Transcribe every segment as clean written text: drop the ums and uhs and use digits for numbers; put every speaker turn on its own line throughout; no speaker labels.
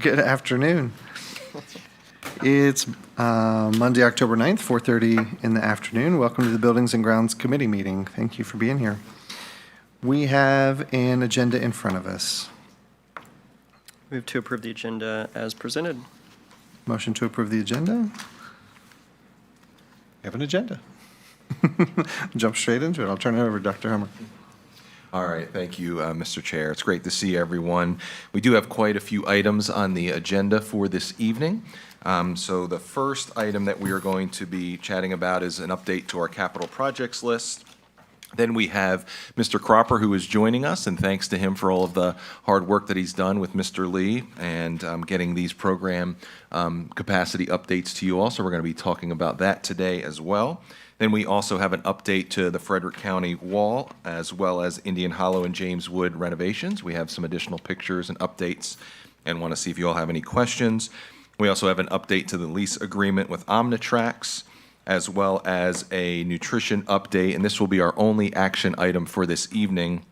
Good afternoon. It's Monday, October 9th, 4:30 in the afternoon. Welcome to the Buildings and Grounds Committee meeting. Thank you for being here. We have an agenda in front of us.
Move to approve the agenda as presented.
Motion to approve the agenda. We have an agenda. Jump straight into it. I'll turn it over to Dr. Hummer.
All right, thank you, Mr. Chair. It's great to see everyone. We do have quite a few items on the agenda for this evening. So the first item that we are going to be chatting about is an update to our capital projects list. Then we have Mr. Cropper, who is joining us, and thanks to him for all of the hard work that he's done with Mr. Lee and getting these program capacity updates to you all. So we're going to be talking about that today as well. Then we also have an update to the Frederick County Wall, as well as Indian Hollow and James Wood renovations. We have some additional pictures and updates and want to see if you all have any questions. We also have an update to the lease agreement with Omnitrax, as well as a nutrition update, and this will be our only action item for this evening,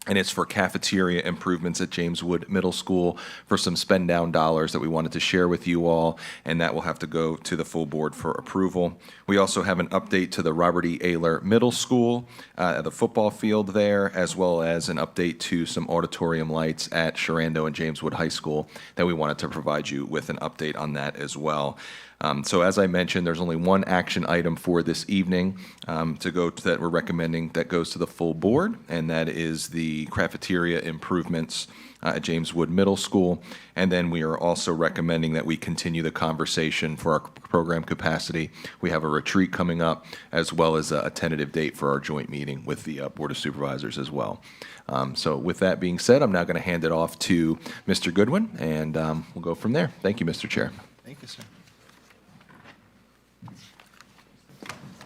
and it's for cafeteria improvements at James Wood Middle School for some spend down dollars that we wanted to share with you all, and that will have to go to the full board for approval. We also have an update to the Robert E. Ayler Middle School, the football field there, as well as an update to some auditorium lights at Sharando and James Wood High School that we wanted to provide you with an update on that as well. So as I mentioned, there's only one action item for this evening that we're recommending that goes to the full board, and that is the cafeteria improvements at James Wood Middle School. And then we are also recommending that we continue the conversation for our program capacity. We have a retreat coming up, as well as a tentative date for our joint meeting with the Board of Supervisors as well. So with that being said, I'm now going to hand it off to Mr. Goodwin, and we'll go from there. Thank you, Mr. Chair.
Thank you, sir.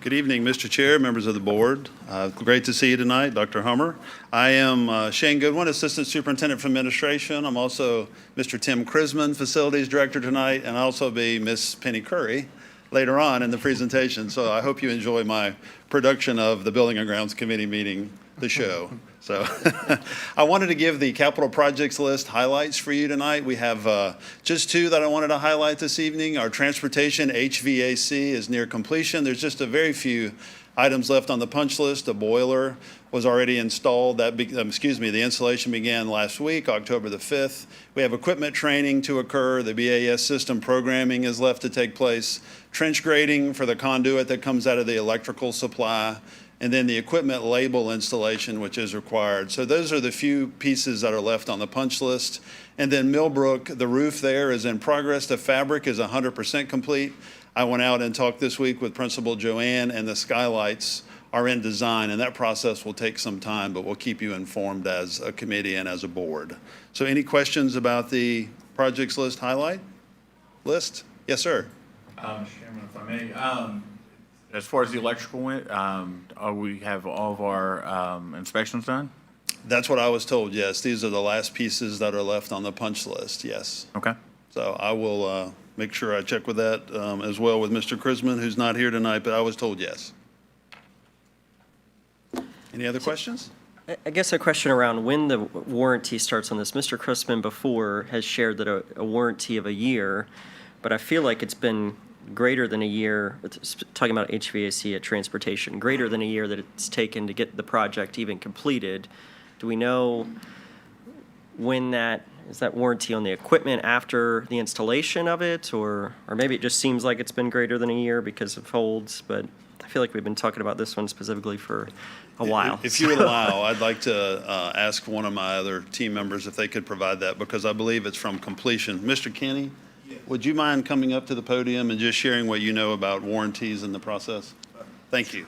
Good evening, Mr. Chair, members of the board. Great to see you tonight, Dr. Hummer. I am Shane Goodwin, Assistant Superintendent for Administration. I'm also Mr. Tim Krisman, Facilities Director tonight, and I'll also be Miss Penny Curry later on in the presentation. So I hope you enjoy my production of the Building and Grounds Committee meeting, the show. So I wanted to give the capital projects list highlights for you tonight. We have just two that I wanted to highlight this evening. Our transportation HVAC is near completion. There's just a very few items left on the punch list. The boiler was already installed. The installation began last week, October the 5th. We have equipment training to occur. The BAS system programming is left to take place. Trench grading for the conduit that comes out of the electrical supply, and then the equipment label installation, which is required. So those are the few pieces that are left on the punch list. And then Millbrook, the roof there is in progress. The fabric is 100% complete. I went out and talked this week with Principal Joanne, and the skylights are in design, and that process will take some time, but we'll keep you informed as a committee and as a board. So any questions about the projects list highlight list? Yes, sir.
Mr. Chairman, if I may, as far as the electrical went, we have all of our inspections done?
That's what I was told, yes. These are the last pieces that are left on the punch list, yes.
Okay.
So I will make sure I check with that as well with Mr. Krisman, who's not here tonight, but I was told yes. Any other questions?
I guess a question around when the warranty starts on this. Mr. Chrisman before has shared that a warranty of a year, but I feel like it's been greater than a year, talking about HVAC at transportation, greater than a year that it's taken to get the project even completed. Do we know when is that warranty on the equipment after the installation of it, or maybe it just seems like it's been greater than a year because of holds, but I feel like we've been talking about this one specifically for a while.
If you would allow, I'd like to ask one of my other team members if they could provide that, because I believe it's from completion. Mr. Kenny, would you mind coming up to the podium and just sharing what you know about warranties in the process? Thank you.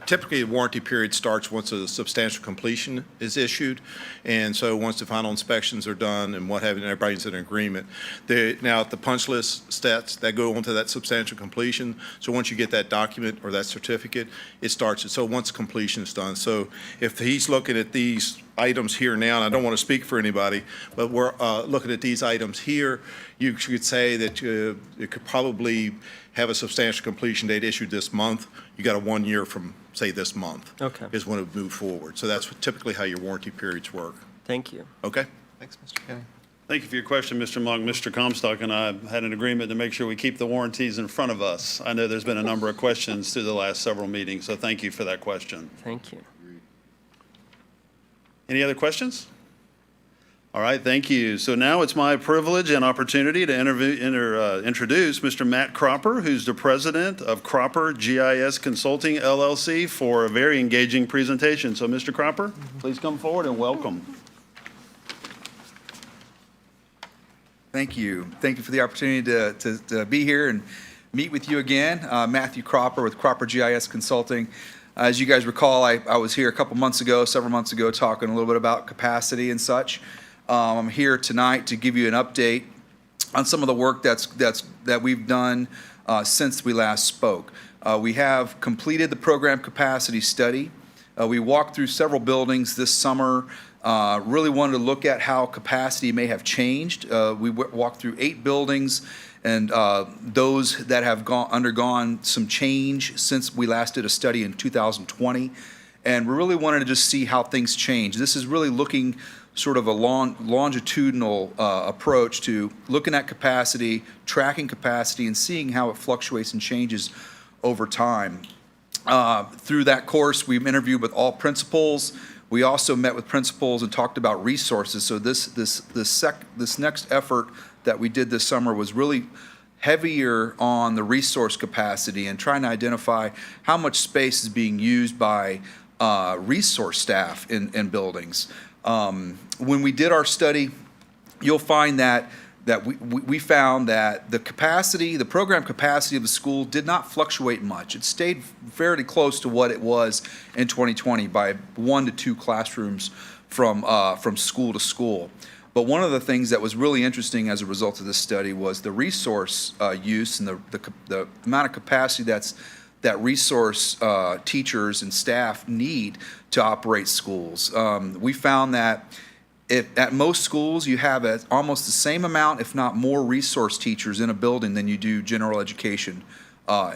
Typically, the warranty period starts once a substantial completion is issued, and so once the final inspections are done and what have you, and everybody's in agreement. Now, the punch list stats that go onto that substantial completion, so once you get that document or that certificate, it starts. So once completion is done. So if he's looking at these items here now, and I don't want to speak for anybody, but we're looking at these items here, you could say that it could probably have a substantial completion date issued this month. You got a 1 year from, say, this month.
Okay.
Is when it would move forward. So that's typically how your warranty periods work.
Thank you.
Okay?
Thanks, Mr. Kenny.
Thank you for your question, Mr. Monk. Mr. Comstock and I had an agreement to make sure we keep the warranties in front of us. I know there's been a number of questions through the last several meetings, so thank you for that question.
Thank you.
Any other questions? All right, thank you. So now it's my privilege and opportunity to introduce Mr. Matt Cropper, who's the president of Cropper GIS Consulting LLC, for a very engaging presentation. So Mr. Cropper, please come forward and welcome.
Thank you. Thank you for the opportunity to be here and meet with you again. Matthew Cropper with Cropper GIS Consulting. As you guys recall, I was here a couple months ago, several months ago, talking a little bit about capacity and such. I'm here tonight to give you an update on some of the work that we've done since we last spoke. We have completed the program capacity study. We walked through several buildings this summer. Really wanted to look at how capacity may have changed. We walked through 8 buildings, and those that have undergone some change since we last did a study in 2020. And we really wanted to just see how things change. This is really looking sort of a longitudinal approach to looking at capacity, tracking capacity, and seeing how it fluctuates and changes over time. Through that course, we've interviewed with all principals. We also met with principals and talked about resources. So this next effort that we did this summer was really heavier on the resource capacity and trying to identify how much space is being used by resource staff in buildings. When we did our study, you'll find that we found that the program capacity of the school did not fluctuate much. It stayed fairly close to what it was in 2020 by 1 to 2 classrooms from school to school. But one of the things that was really interesting as a result of this study was the resource use and the amount of capacity that resource teachers and staff need to operate schools. We found that at most schools, you have almost the same amount, if not more, resource teachers in a building than you do general education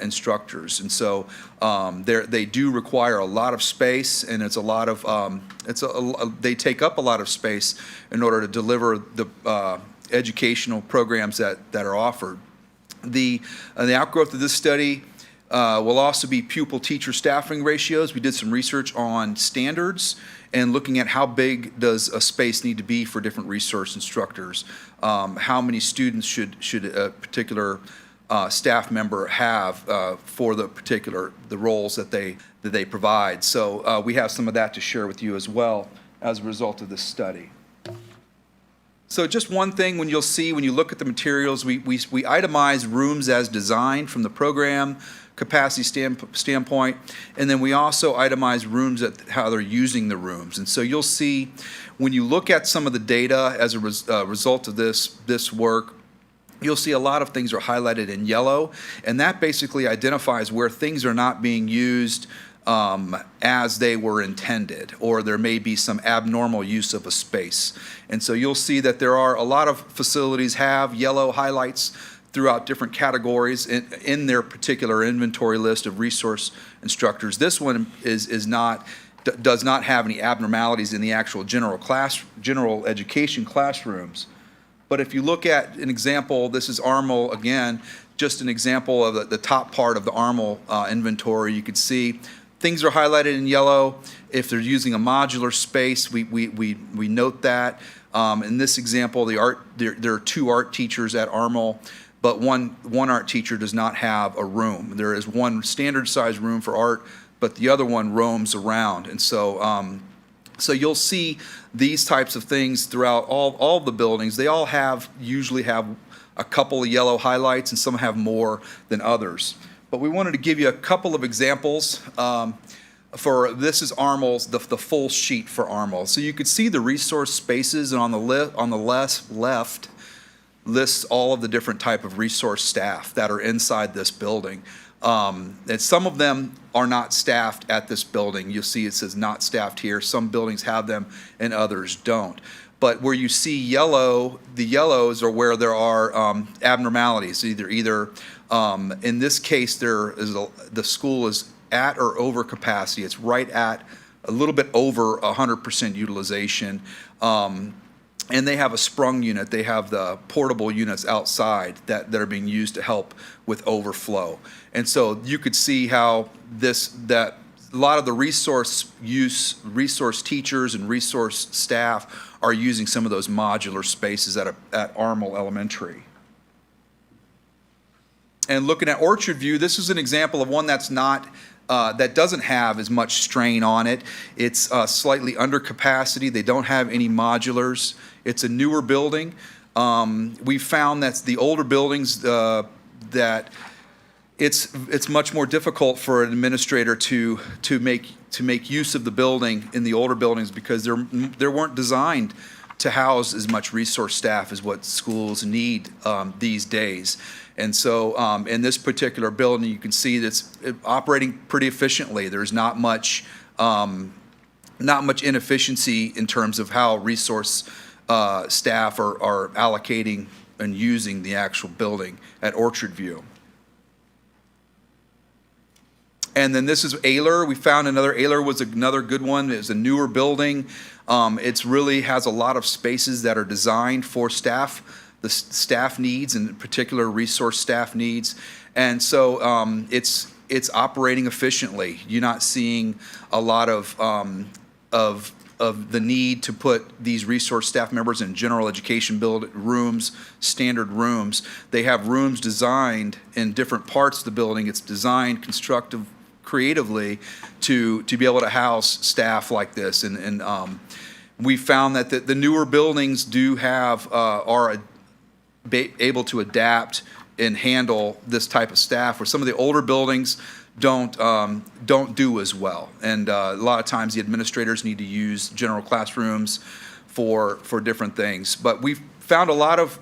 instructors. And so they do require a lot of space, and it's a lot of they take up a lot of space in order to deliver the educational programs that are offered. The outgrowth of this study will also be pupil-teacher staffing ratios. We did some research on standards and looking at how big does a space need to be for different resource instructors. How many students should a particular staff member have for the roles that they provide. So we have some of that to share with you as well as a result of this study. So just one thing when you look at the materials, we itemize rooms as designed from the program capacity standpoint, and then we also itemize rooms at how they're using the rooms. And so you'll see when you look at some of the data as a result of this work, you'll see a lot of things are highlighted in yellow, and that basically identifies where things are not being used as they were intended, or there may be some abnormal use of a space. And so you'll see that there are a lot of facilities have yellow highlights throughout different categories in their particular inventory list of resource instructors. This one does not have any abnormalities in the actual general education classrooms. But if you look at an example, this is ARML again, just an example of the top part of the ARML inventory. You could see things are highlighted in yellow. If they're using a modular space, we note that. In this example, there are 2 art teachers at ARML, but one art teacher does not have a room. There is one standard size room for art, but the other one roams around. And so so you'll see these types of things throughout all the buildings. They all usually have a couple of yellow highlights, and some have more than others. But we wanted to give you a couple of examples. This is ARML's, the full sheet for ARML. So you could see the resource spaces, and on the left lists all of the different type of resource staff that are inside this building. And some of them are not staffed at this building. You'll see it says not staffed here. Some buildings have them and others don't. But where you see yellow, the yellows are where there are abnormalities. Either in this case, the school is at or over capacity. It's right at a little bit over 100% utilization. And they have a sprung unit. They have the portable units outside that are being used to help with overflow. And so you could see how that a lot of the resource teachers and resource staff are using some of those modular spaces at Armel Elementary. And looking at Orchard View, this is an example of one that's not that doesn't have as much strain on it. It's slightly under capacity. They don't have any modulars. It's a newer building. We found that the older buildings that it's much more difficult for an administrator to make use of the building in the older buildings because they weren't designed to house as much resource staff as what schools need these days. And so in this particular building, you can see that's operating pretty efficiently. There's not much inefficiency in terms of how resource staff are allocating and using the actual building at Orchard View. And then this is Ayler. We found Ayler was another good one. It's a newer building. It's really has a lot of spaces that are designed for staff, the staff needs, and in particular resource staff needs. And so it's operating efficiently. You're not seeing a lot of the need to put these resource staff members in general education rooms, standard rooms. They have rooms designed in different parts of the building. It's designed creatively to be able to house staff like this. And we found that the newer buildings do have are able to adapt and handle this type of staff, where some of the older buildings don't do as well. And a lot of times the administrators need to use general classrooms for different things. But we've found a lot of,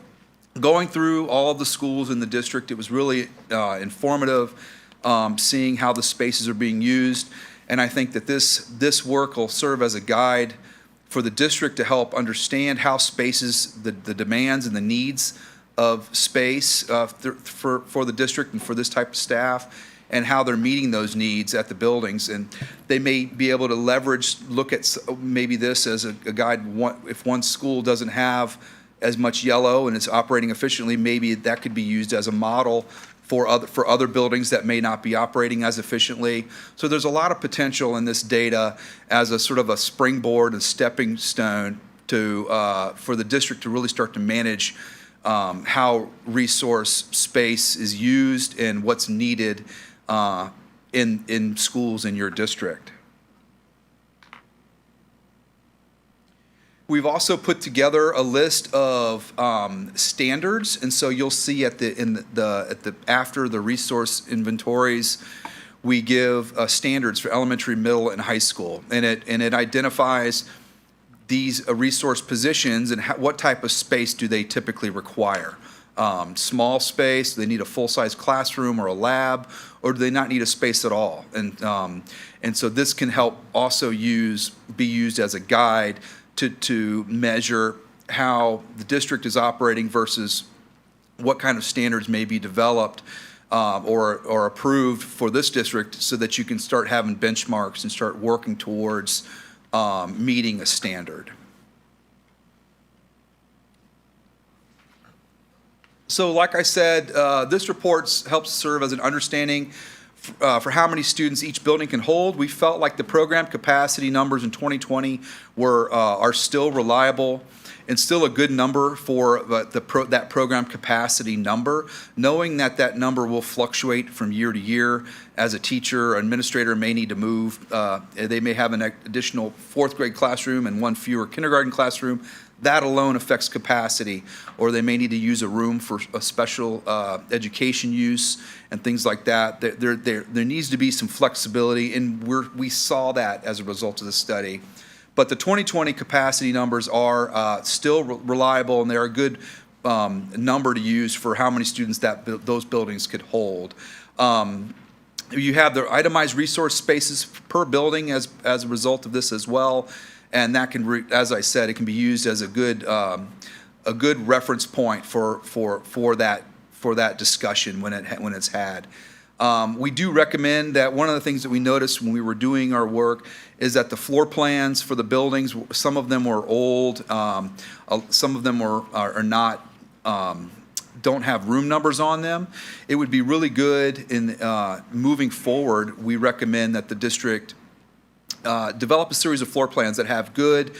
going through all of the schools in the district, it was really informative, seeing how the spaces are being used. And I think that this work will serve as a guide for the district to help understand how spaces, the demands and the needs of space for the district and for this type of staff, and how they're meeting those needs at the buildings. And they may be able to look at maybe this as a guide. If one school doesn't have as much yellow and it's operating efficiently, maybe that could be used as a model for other buildings that may not be operating as efficiently. So there's a lot of potential in this data as a sort of a springboard and stepping stone for the district to really start to manage how resource space is used and what's needed in schools in your district. We've also put together a list of standards, and so you'll see after the resource inventories, we give standards for elementary, middle, and high school, and it identifies these resource positions and what type of space do they typically require. Small space, do they need a full-size classroom or a lab, or do they not need a space at all? And so this can help also be used as a guide to measure how the district is operating versus what kind of standards may be developed or approved for this district, so that you can start having benchmarks and start working towards meeting a standard. So like I said, this report helps serve as an understanding for how many students each building can hold. We felt like the program capacity numbers in 2020 are still reliable and still a good number for that program capacity number, knowing that number will fluctuate from year to year as a teacher or administrator may need to move. They may have an additional fourth grade classroom and one fewer kindergarten classroom. That alone affects capacity, or they may need to use a room for a special education use and things like that. There needs to be some flexibility, and we saw that as a result of the study. But the 2020 capacity numbers are still reliable, and they're a good number to use for how many students those buildings could hold. You have the itemized resource spaces per building as a result of this as well. And that can, as I said, it can be used as a good reference point for that discussion when it's had. We do recommend that one of the things that we noticed when we were doing our work is that the floor plans for the buildings, some of them were old, some of them are not, don't have room numbers on them. It would be really good in moving forward. We recommend that the district develop a series of floor plans that have good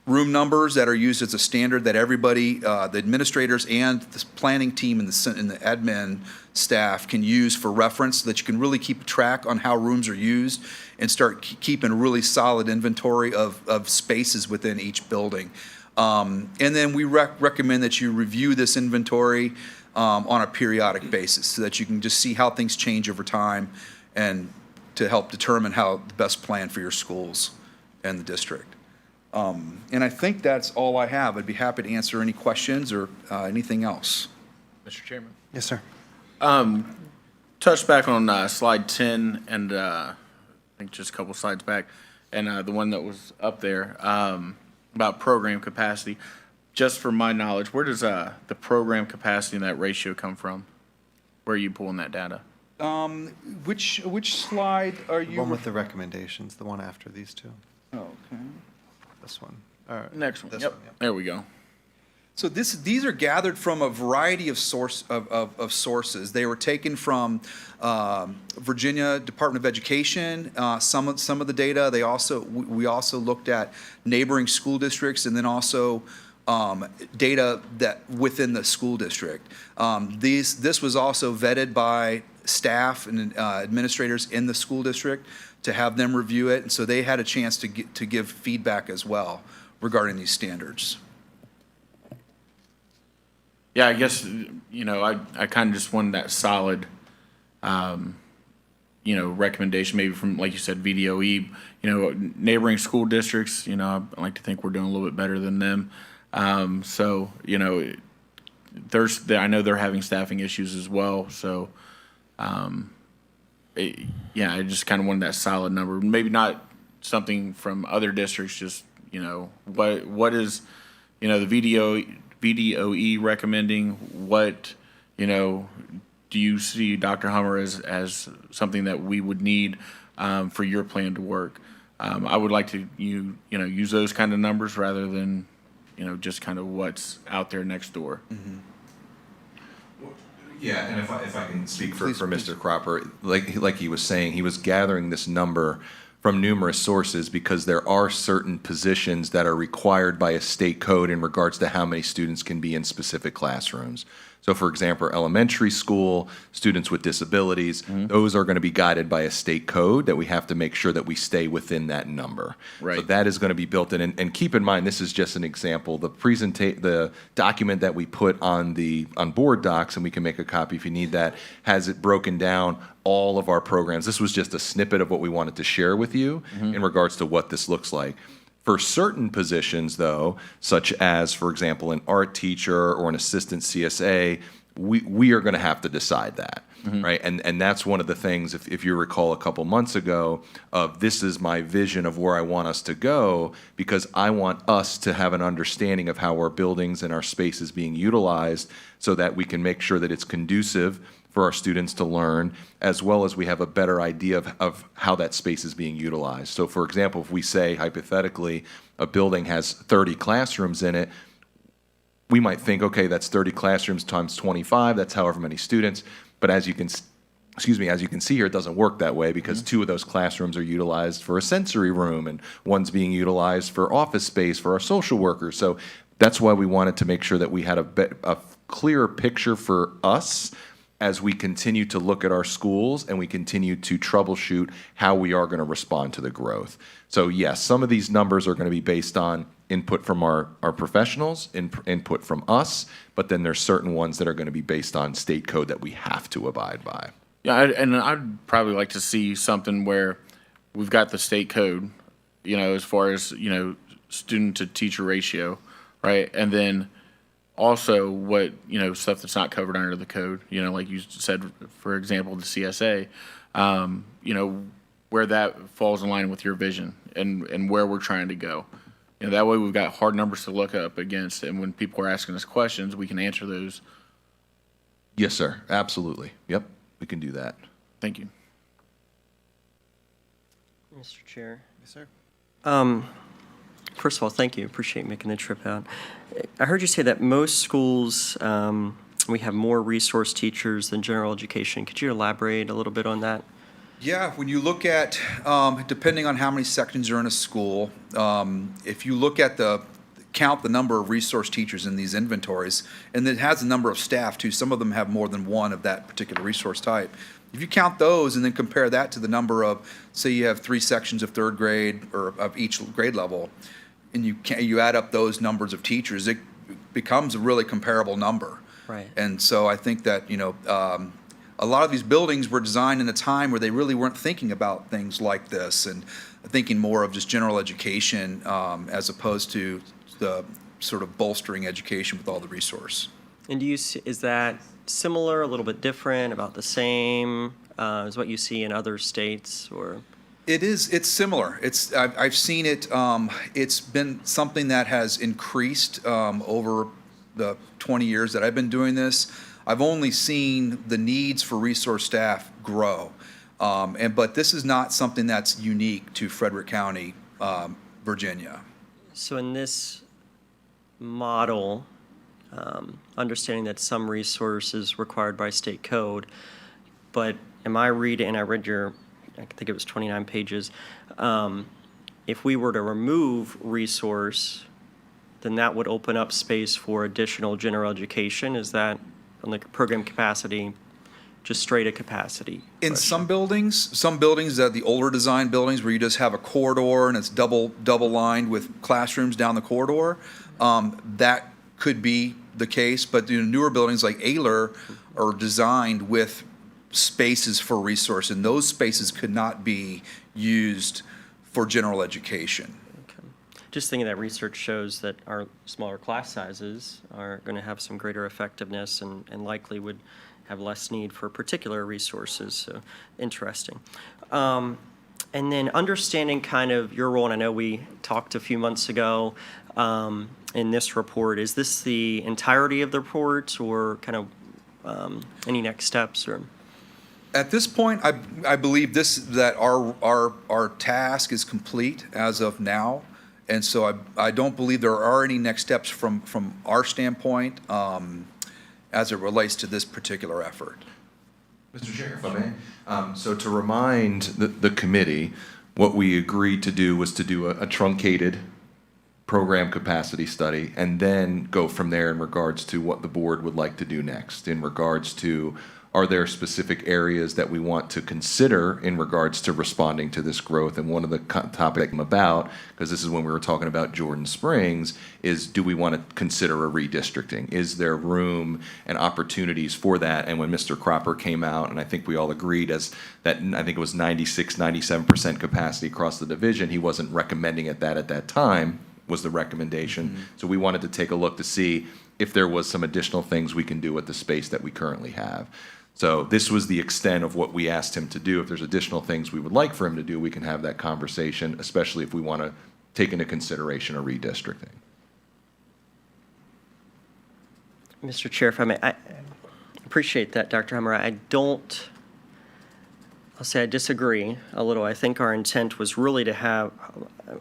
room numbers that are used as a standard that everybody, the administrators and the planning team and the admin staff can use for reference, so that you can really keep track on how rooms are used and start keeping a really solid inventory of spaces within each building. And then we recommend that you review this inventory on a periodic basis, so that you can just see how things change over time and to help determine how the best plan for your schools and the district. And I think that's all I have. I'd be happy to answer any questions or anything else.
Mr. Chairman.
Yes, sir.
Touch back on slide 10 and I think just a couple slides back, and the one that was up there about program capacity. Just for my knowledge, where does the program capacity and that ratio come from? Where are you pulling that data?
Which slide are
The
you?
one with the recommendations, the one after these two.
Oh, okay.
This one. All right.
Next one.
This
Yep.
one, yep.
There we go.
So these are gathered from a variety of sources. They were taken from Virginia Department of Education. Some of the data. We also looked at neighboring school districts, and then also data that within the school district. This was also vetted by staff and administrators in the school district to have them review it, and so they had a chance to give feedback as well regarding these standards.
Yeah, I guess, I kind of just wanted that solid, recommendation, maybe from, like you said, VDOE, neighboring school districts, I like to think we're doing a little bit better than them. So, I know they're having staffing issues as well, so, I just kind of wanted that solid number. Maybe not something from other districts, just, what is, the VDOE recommending? What, do you see, Dr. Hummer, as something that we would need for your plan to work? I would like to, use those kind of numbers rather than, just kind of what's out there next door.
Mm-hmm.
Yeah, and if I can speak for
Please,
Mr. Cropper, like he was saying, he was gathering this number from numerous sources because there are certain positions that are required by a state code in regards to how many students can be in specific classrooms. So for example, elementary school, students with disabilities, those are going to be guided by a state code that we have to make sure that we stay within that number.
Right.
So that is going to be built in. And keep in mind, this is just an example. The document that we put on board docs, and we can make a copy if you need that, has it broken down, all of our programs. This was just a snippet of what we wanted to share with you in regards to what this looks like. For certain positions, though, such as, for example, an art teacher or an assistant CSA, we are going to have to decide that, right? And that's one of the things, if you recall a couple months ago, of this is my vision of where I want us to go, because I want us to have an understanding of how our buildings and our space is being utilized so that we can make sure that it's conducive for our students to learn, as well as we have a better idea of how that space is being utilized. So for example, if we say hypothetically a building has 30 classrooms in it, we might think, okay, that's 30 classrooms times 25, that's however many students. But as you can see here, it doesn't work that way, because 2 of those classrooms are utilized for a sensory room and one's being utilized for office space for our social workers. So that's why we wanted to make sure that we had a clearer picture for us as we continue to look at our schools and we continue to troubleshoot how we are going to respond to the growth. So yes, some of these numbers are going to be based on input from our professionals, input from us, but then there's certain ones that are going to be based on state code that we have to abide by.
Yeah, and I'd probably like to see something where we've got the state code, as far as, student to teacher ratio, right? And then also what, stuff that's not covered under the code, like you said, for example, the CSA, where that falls in line with your vision and where we're trying to go. That way we've got hard numbers to look up against, and when people are asking us questions, we can answer those.
Yes, sir. Absolutely. Yep, we can do that.
Thank you.
Mr. Chair.
Yes, sir.
First of all, thank you. Appreciate making the trip out. I heard you say that most schools, we have more resource teachers than general education. Could you elaborate a little bit on that?
Yeah, when you look at, depending on how many sections are in a school, if you look at count the number of resource teachers in these inventories, and it has a number of staff too, some of them have more than one of that particular resource type. If you count those and then compare that to the number of, say you have 3 sections of third grade or of each grade level, and you add up those numbers of teachers, it becomes a really comparable number.
Right.
And so I think that, a lot of these buildings were designed in a time where they really weren't thinking about things like this and thinking more of just general education as opposed to the sort of bolstering education with all the resource.
And do you see, is that similar, a little bit different, about the same as what you see in other states, or?
It's similar. I've seen it, it's been something that has increased over the 20 years that I've been doing this. I've only seen the needs for resource staff grow. But this is not something that's unique to Frederick County, Virginia.
So in this model, understanding that some resources required by state code, but am I reading, and I read your, I think it was 29 pages, if we were to remove resource, then that would open up space for additional general education? Is that on the program capacity, just straight a capacity
In
question?
some buildings, the older design buildings where you just have a corridor and it's double lined with classrooms down the corridor, that could be the case. But newer buildings like Ayler are designed with spaces for resource, and those spaces could not be used for general education.
Okay. Just thinking that research shows that our smaller class sizes are going to have some greater effectiveness and likely would have less need for particular resources, so interesting. And then understanding kind of your role, and I know we talked a few months ago in this report, is this the entirety of the report or kind of any next steps or?
At this point, I believe that our task is complete as of now, and so I don't believe there are any next steps from our standpoint as it relates to this particular effort.
Mr. Chair, if I may. So to remind the committee, what we agreed to do was to do a truncated program capacity study and then go from there in regards to what the board would like to do next in regards to, are there specific areas that we want to consider in regards to responding to this growth? And one of the topics I'm about, because this is when we were talking about Jordan Springs, is do we want to consider a redistricting? Is there room and opportunities for that? And when Mr. Cropper came out, and I think we all agreed as that, I think it was 96, 97% capacity across the division, he wasn't recommending it that at that time was the recommendation. Mm-hmm. So we wanted to take a look to see if there was some additional things we can do with the space that we currently have. So this was the extent of what we asked him to do. If there's additional things we would like for him to do, we can have that conversation, especially if we want to take into consideration a redistricting.
Mr. Chair, if I may, I appreciate that, Dr. Hummer. I'll say I disagree a little. I think our intent was really to have,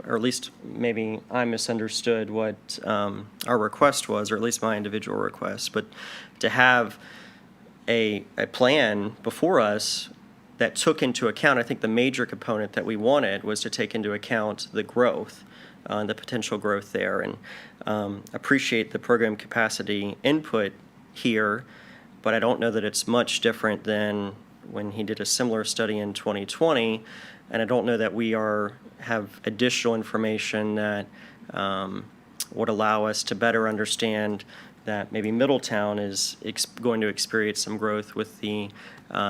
or at least maybe I misunderstood what our request was, or at least my individual request, but to have a plan before us that took into account, I think the major component that we wanted was to take into account the growth, the potential growth there, and appreciate the program capacity input here, but I don't know that it's much different than when he did a similar study in 2020, and I don't know that we have additional information that would allow us to better understand that maybe Middletown is going to experience some growth with the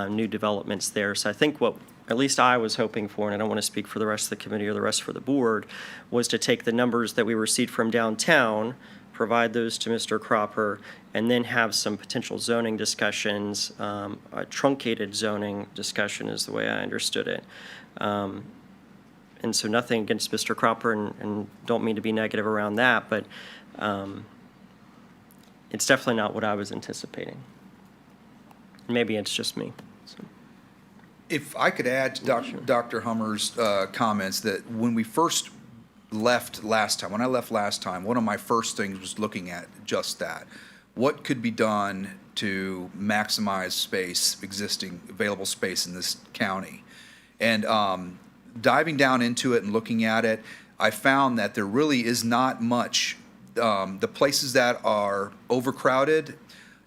new developments there. So I think what at least I was hoping for, and I don't want to speak for the rest of the committee or the rest for the board, was to take the numbers that we received from downtown, provide those to Mr. Cropper, and then have some potential zoning discussions. A truncated zoning discussion is the way I understood it. And so nothing against Mr. Cropper, and don't mean to be negative around that, but it's definitely not what I was anticipating. Maybe it's just me. So.
If I could add to Dr. Hummer's comments, that when we first left last time, when I left last time, one of my first things was looking at just that. What could be done to maximize space, existing available space in this county? And diving down into it and looking at it, I found that there really is not much. The places that are overcrowded,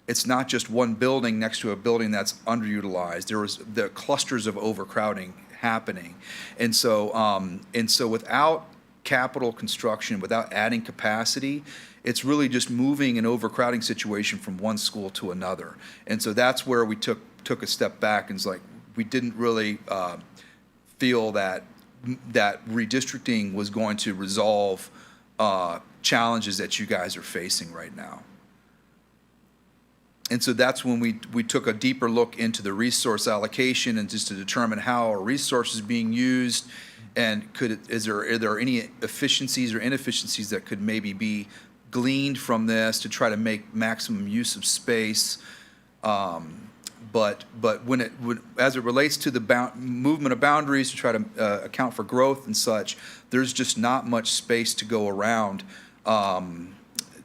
it's not just one building next to a building that's underutilized. There was the clusters of overcrowding happening. And so without capital construction, without adding capacity, it's really just moving an overcrowding situation from one school to another. And so that's where we took a step back, and it's like, we didn't really feel that redistricting was going to resolve challenges that you guys are facing right now. And so that's when we took a deeper look into the resource allocation and just to determine how our resources are being used, and are there any efficiencies or inefficiencies that could maybe be gleaned from this to try to make maximum use of space. But as it relates to the movement of boundaries to try to account for growth and such, there's just not much space to go around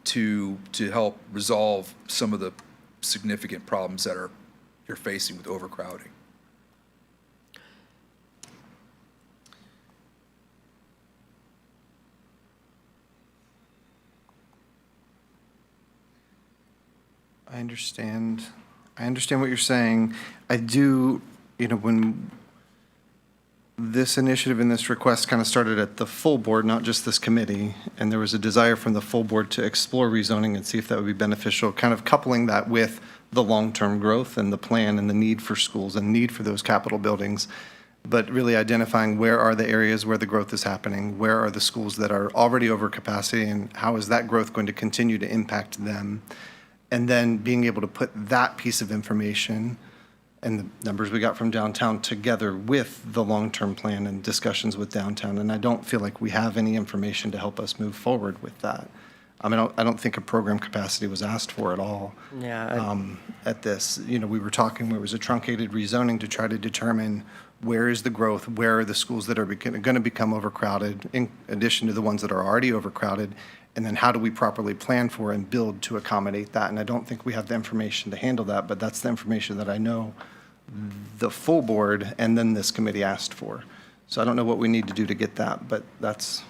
to help resolve some of the significant problems that you're facing with overcrowding.
I understand what you're saying. I do, when this initiative and this request kind of started at the full board, not just this committee, and there was a desire from the full board to explore rezoning and see if that would be beneficial, kind of coupling that with the long-term growth and the plan and the need for schools and need for those capital buildings, but really identifying where are the areas where the growth is happening, where are the schools that are already over capacity, and how is that growth going to continue to impact them? And then being able to put that piece of information and the numbers we got from downtown together with the long-term plan and discussions with downtown. And I don't feel like we have any information to help us move forward with that. I mean, I don't think a program capacity was asked for at all.
Yeah.
At this, we were talking, there was a truncated rezoning to try to determine where is the growth, where are the schools that are going to become overcrowded, in addition to the ones that are already overcrowded, and then how do we properly plan for and build to accommodate that? And I don't think we have the information to handle that, but that's the information that I know the full board and then this committee asked for. So I don't know what we need to do to get that, but that's.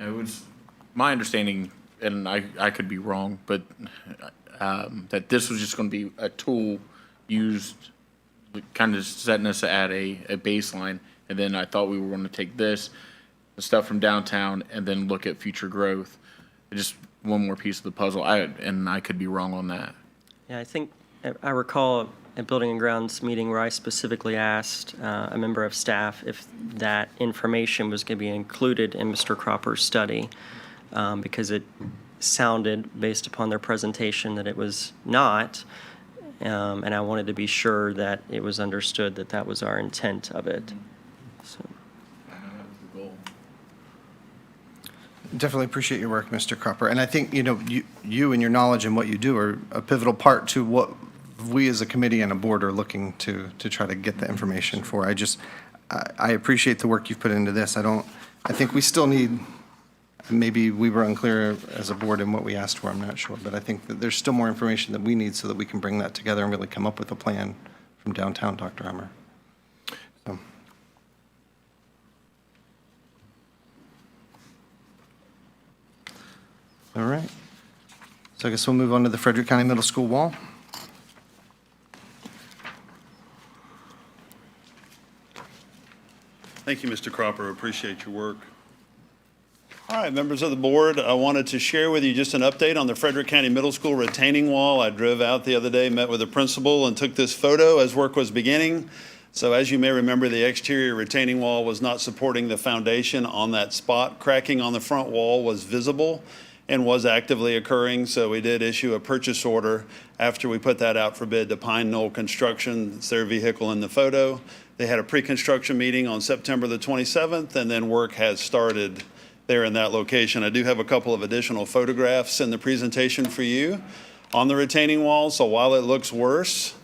It was my understanding, and I could be wrong, but that this was just going to be a tool used, kind of setting us at a baseline, and then I thought we were going to take the stuff from downtown, and then look at future growth. Just one more piece of the puzzle, and I could be wrong on that.
Yeah, I think, I recall a Building and Grounds meeting where I specifically asked a member of staff if that information was going to be included in Mr. Cropper's study, because it sounded, based upon their presentation, that it was not, and I wanted to be sure that it was understood that that was our intent of it. So.
Definitely appreciate your work, Mr. Cropper. And I think, you and your knowledge and what you do are a pivotal part to what we as a committee and a board are looking to try to get the information for. I appreciate the work you've put into this. I think we still need, maybe we were unclear as a board in what we asked for, I'm not sure, but I think that there's still more information that we need so that we can bring that together and really come up with a plan from downtown, Dr. Hummer. So. All right. So I guess we'll move on to the Frederick County Middle School wall.
Thank you, Mr. Cropper. Appreciate your work. All right, members of the board, I wanted to share with you just an update on the Frederick County Middle School retaining wall. I drove out the other day, met with the principal, and took this photo as work was beginning. So as you may remember, the exterior retaining wall was not supporting the foundation on that spot. Cracking on the front wall was visible and was actively occurring, so we did issue a purchase order after we put that out for bid to Pine Knoll Construction. It's their vehicle in the photo. They had a pre-construction meeting on September the 27th, and then work has started there in that location. I do have a couple of additional photographs in the presentation for you on the retaining wall, so while it looks worse,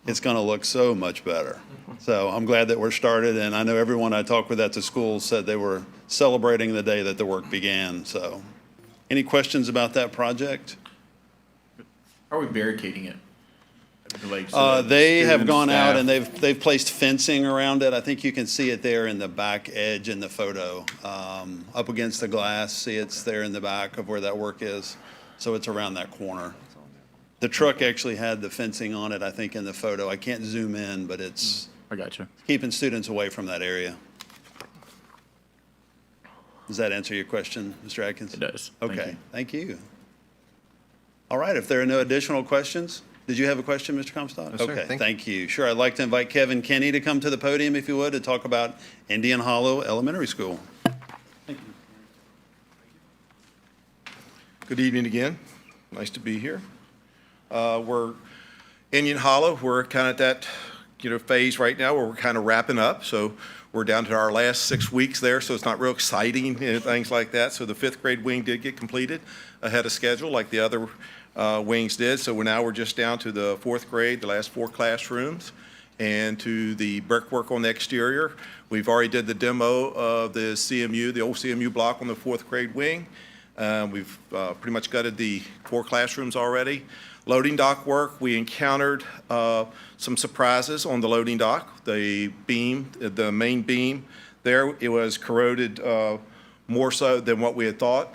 it's gonna look so much better. So I'm glad that we're started, and I know everyone I talked with at the school said they were celebrating the day that the work began, so. Any questions about that project?
How are we barricading it? Like, so that
They have
students,
gone out
staff-
and they've placed fencing around it. I think you can see it there in the back edge in the photo, up against the glass. See, it's there in the back of where that work is. So it's around that corner. The truck actually had the fencing on it, I think, in the photo. I can't zoom in, but it's
I got you.
keeping students away from that area. Does that answer your question, Mr. Atkins?
It does. Thank
Okay,
you.
thank you. All right, if there are no additional questions, did you have a question, Mr. Comstock?
No, sir.
Okay,
Thank
thank you. Sure, I'd like to invite Kevin Kenny to come to the podium, if you would, to talk about Indian Hollow Elementary School.
Good evening again. Nice to be here. We're Indian Hollow. We're kind of at that, phase right now where we're kind of wrapping up. So we're down to our last 6 weeks there, so it's not real exciting and things like that. So the fifth grade wing did get completed ahead of schedule like the other wings did. So we're just down to the fourth grade, the last 4 classrooms, and to the brickwork on the exterior. We've already did the demo of the CMU, the old CMU block on the fourth grade wing. We've pretty much gutted the 4 classrooms already. Loading dock work, we encountered some surprises on the loading dock. The beam, the main beam there, it was corroded more so than what we had thought.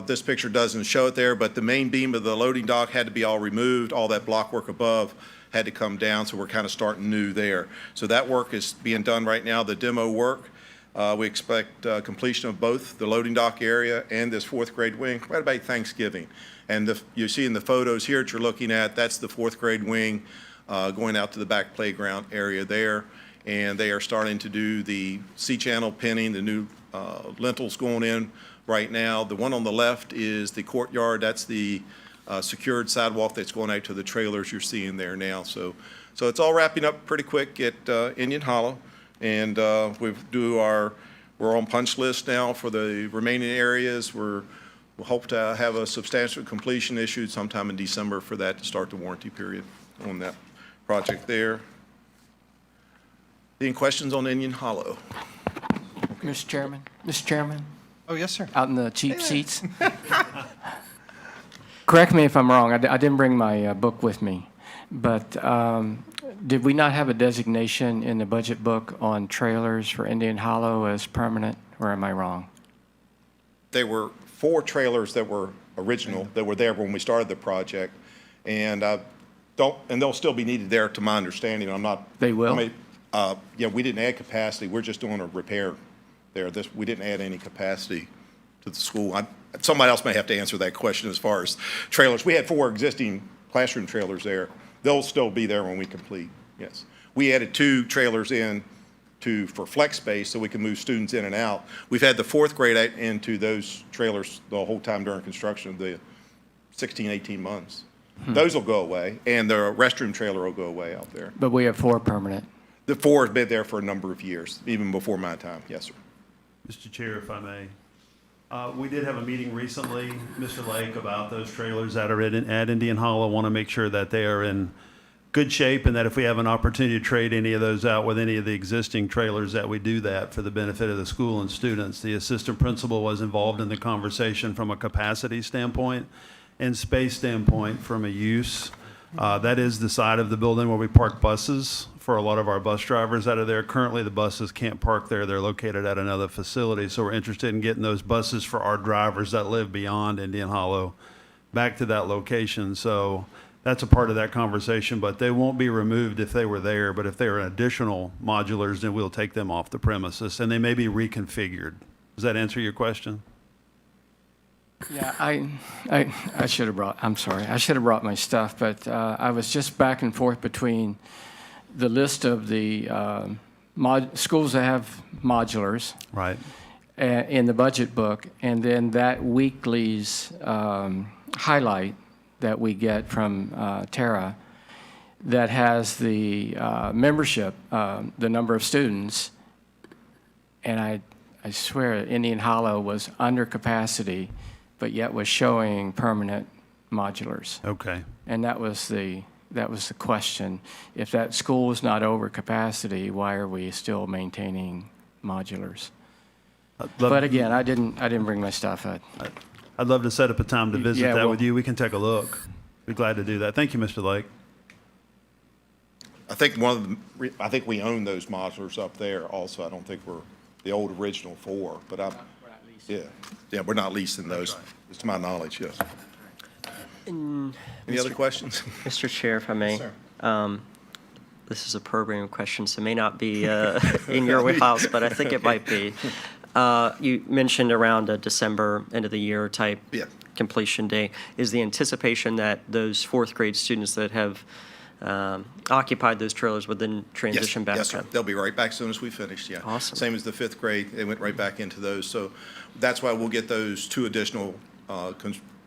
This picture doesn't show it there, but the main beam of the loading dock had to be all removed. All that block work above had to come down, so we're kind of starting new there. So that work is being done right now, the demo work. We expect completion of both the loading dock area and this fourth grade wing right about Thanksgiving. And you see in the photos here that you're looking at, that's the fourth grade wing going out to the back playground area there. And they are starting to do the C-channel pinning, the new lintels going in right now. The one on the left is the courtyard. That's the secured sidewalk that's going out to the trailers you're seeing there now. So it's all wrapping up pretty quick at Indian Hollow. And we're on punch list now for the remaining areas. We'll hope to have a substantial completion issued sometime in December for that to start the warranty period on that project there. Any questions on Indian Hollow?
Mr. Chairman,
Oh, yes, sir.
out in the cheap seats. Correct me if I'm wrong, I didn't bring my book with me, but did we not have a designation in the budget book on trailers for Indian Hollow as permanent, or am I wrong?
There were 4 trailers that were original, that were there when we started the project, and they'll still be needed there, to my understanding. I'm not.
They will?
Yeah, we didn't add capacity. We're just doing a repair there. We didn't add any capacity to the school. Somebody else may have to answer that question as far as trailers. We had 4 existing classroom trailers there. They'll still be there when we complete, yes. We added 2 trailers in for flex space so we can move students in and out. We've had the 4th grade into those trailers the whole time during construction of the 16, 18 months. Those will go away, and the restroom trailer will go away out there.
But we have 4 permanent.
The 4 has been there for a number of years, even before my time, yes, sir.
Mr. Chair, if I may. We did have a meeting recently, Mr. Lake, about those trailers that are at Indian Hollow. Want to make sure that they are in good shape, and that if we have an opportunity to trade any of those out with any of the existing trailers, that we do that for the benefit of the school and students. The assistant principal was involved in the conversation from a capacity standpoint and space standpoint from a use. That is the side of the building where we park buses for a lot of our bus drivers out of there. Currently, the buses can't park there. They're located at another facility. So we're interested in getting those buses for our drivers that live beyond Indian Hollow back to that location. So that's a part of that conversation, but they won't be removed if they were there. But if they are additional modulars, then we'll take them off the premises, and they may be reconfigured. Does that answer your question?
Yeah, I should have brought, I'm sorry, I should have brought my stuff, but I was just back and forth between the list of the schools that have modulars
Right.
in the budget book, and then that weekly's highlight that we get from Tara that has the membership, the number of students, and I swear Indian Hollow was under capacity, but yet was showing permanent modulars.
Okay.
And that was the That was the question. If that school was not over capacity, why are we still maintaining modulars? But again, I didn't bring my stuff.
I'd love to set up a time to visit
Yeah,
that
well-
with you. We can take a look. Be glad to do that. Thank you, Mr. Lake.
I think I think we own those modulars up there also. I don't think we're the old original 4, but yeah, we're not leasing those, to my knowledge, yes. Any other questions?
Mr. Chair, if I may. This is a program question, so it may not be in your wheelhouse, but I think it might be. You mentioned around a December, end of the year type
Yeah.
completion day. Is the anticipation that those fourth grade students that have occupied those trailers would then transition back?
Yes, sir.
up?
They'll be right back as soon as we finish, yeah.
Awesome.
Same as the 5th grade, they went right back into those. So that's why we'll get those 2 additional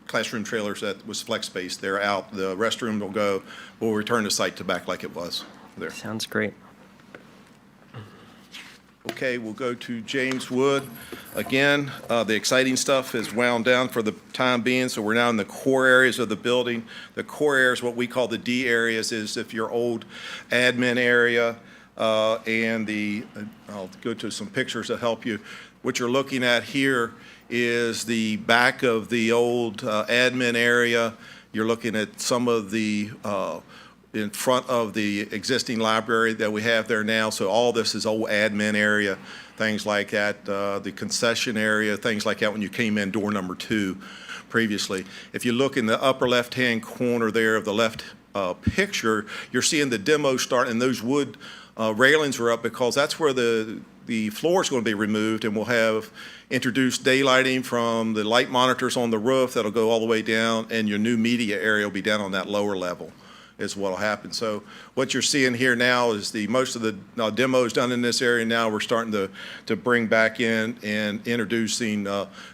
classroom trailers that was flex space. They're out. The restroom we'll return the site to back like it was there.
Sounds great.
Okay, we'll go to James Wood. Again, the exciting stuff is wound down for the time being, so we're now in the core areas of the building. The core areas, what we call the D areas, is if your old admin area and I'll go to some pictures to help you. What you're looking at here is the back of the old admin area. You're looking at some of the in front of the existing library that we have there now. So all this is old admin area, things like that, the concession area, things like that when you came in door number 2 previously. If you look in the upper left-hand corner there of the left picture, you're seeing the demo start, and those wood railings are up because that's where the floor is going to be removed, and we'll have introduced daylighting from the light monitors on the roof that'll go all the way down, and your new media area will be down on that lower level is what'll happen. So what you're seeing here now is most of the demos done in this area. Now we're starting to bring back in and introducing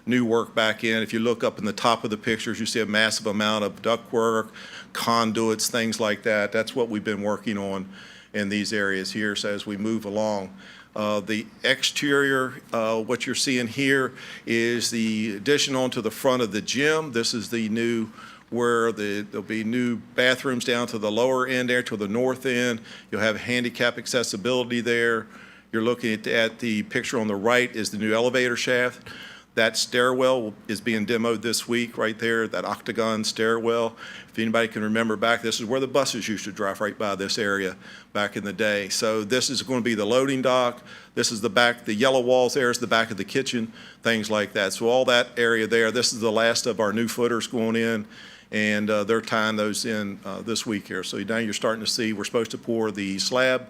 new work back in. If you look up in the top of the pictures, you see a massive amount of ductwork, conduits, things like that. That's what we've been working on in these areas here. So as we move along, the exterior, what you're seeing here is the addition onto the front of the gym. This is the new where there'll be new bathrooms down to the lower end there, to the north end. You'll have handicap accessibility there. You're looking at the picture on the right is the new elevator shaft. That stairwell is being demoed this week right there, that octagon stairwell. If anybody can remember back, this is where the buses used to drive right by this area back in the day. So this is going to be the loading dock. This is the back, the yellow walls there is the back of the kitchen, things like that. So all that area there, this is the last of our new footers going in, and they're tying those in this week here. So now you're starting to see, we're supposed to pour the slab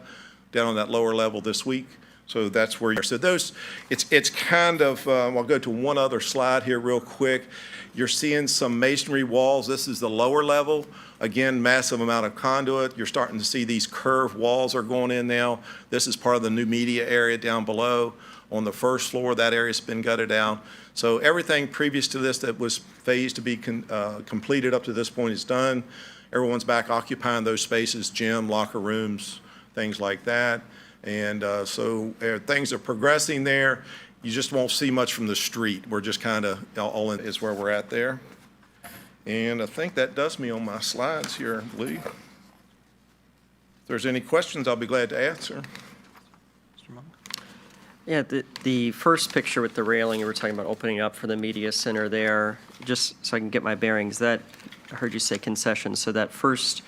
down on that lower level this week. So that's where you're, so those, it's kind of, I'll go to one other slide here real quick. You're seeing some masonry walls. This is the lower level. Again, massive amount of conduit. You're starting to see these curved walls are going in now. This is part of the new media area down below. On the first floor, that area's been gutted out. So everything previous to this that was phased to be completed up to this point is done. Everyone's back occupying those spaces, gym, locker rooms, things like that. And so things are progressing there. You just won't see much from the street. We're just kind of all in is where we're at there. And I think that does me on my slides here, Lee. If there's any questions, I'll be glad to answer.
Yeah, the first picture with the railing, you were talking about opening up for the media center there, just so I can get my bearings, that, I heard you say concessions, so that first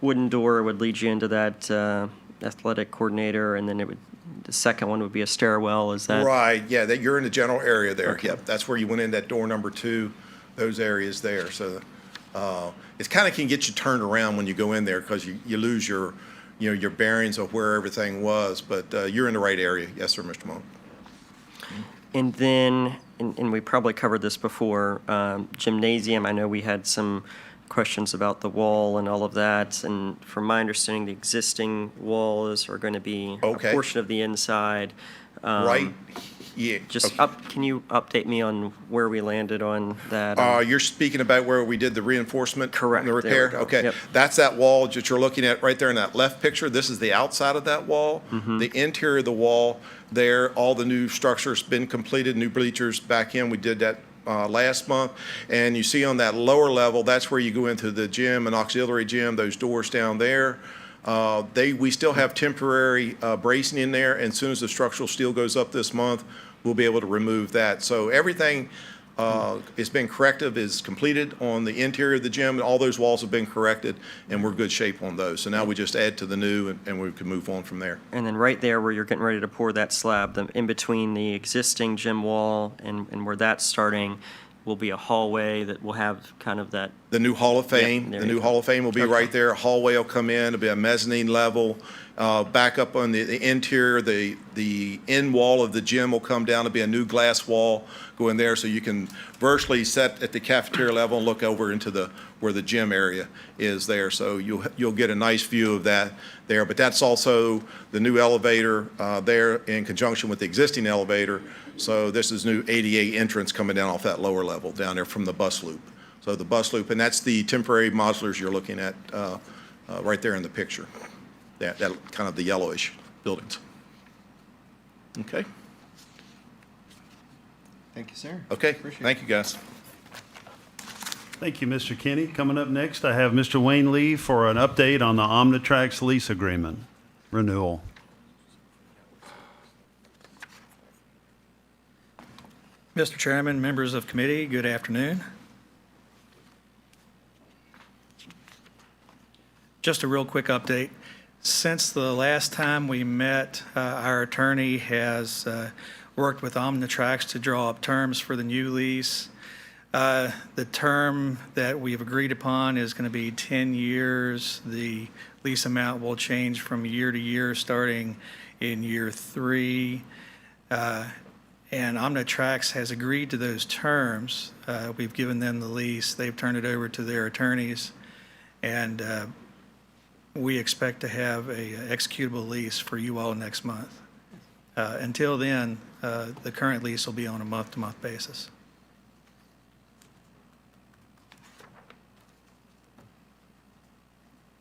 wooden door would lead you into that athletic coordinator, and then the second one would be a stairwell, is that?
Right, yeah, you're in the general area there.
Okay.
Yep, that's where you went in, that door number 2, those areas there. So it kind of can get you turned around when you go in there because you lose your bearings of where everything was. But you're in the right area. Yes, sir, Mr. Monk.
And then, and we probably covered this before, gymnasium, I know we had some questions about the wall and all of that, and from my understanding, the existing walls are going to be a
Okay.
portion of the inside.
Right, yeah.
Just
okay.
can you update me on where we landed on that?
You're speaking about where we did the reinforcement?
Correct.
And the
There we
repair?
go.
Okay.
Yep.
That's that wall that you're looking at right there in that left picture. This is the outside of that wall.
Mm-hmm.
The interior of the wall there, all the new structures been completed, new bleachers back in. We did that last month. And you see on that lower level, that's where you go into the gym and auxiliary gym, those doors down there. We still have temporary bracing in there, and as soon as the structural steel goes up this month, we'll be able to remove that. So everything it's been corrective, is completed on the interior of the gym. All those walls have been corrected, and we're good shape on those. So now we just add to the new, and we can move on from there.
And then right there where you're getting ready to pour that slab, in between the existing gym wall and where that's starting, will be a hallway that will have kind of that.
The new Hall of Fame,
there
the
you
new
go.
Hall of Fame will be right there. A hallway will come in, it'll be a mezzanine level. Back up on the interior, the end wall of the gym will come down. It'll be a new glass wall go in there, so you can virtually sit at the cafeteria level and look over into where the gym area is there. So you'll get a nice view of that there. But that's also the new elevator there in conjunction with the existing elevator. So this is new ADA entrance coming down off that lower level down there from the bus loop. So the bus loop, and that's the temporary modulars you're looking at right there in the picture. That kind of the yellowish buildings. Okay.
Thank you, sir.
Okay.
Appreciate it.
Thank you, guys.
Thank you, Mr. Kenny. Coming up next, I have Mr. Wayne Lee for an update on the Omnitrax lease agreement renewal.
Mr. Chairman, members of committee, good afternoon. Just a real quick update. Since the last time we met, our attorney has worked with Omnitrax to draw up terms for the new lease. The term that we've agreed upon is going to be 10 years. The lease amount will change from year to year, starting in year 3. And Omnitrax has agreed to those terms. We've given them the lease. They've turned it over to their attorneys. And we expect to have a executable lease for you all next month. Until then, the current lease will be on a month-to-month basis.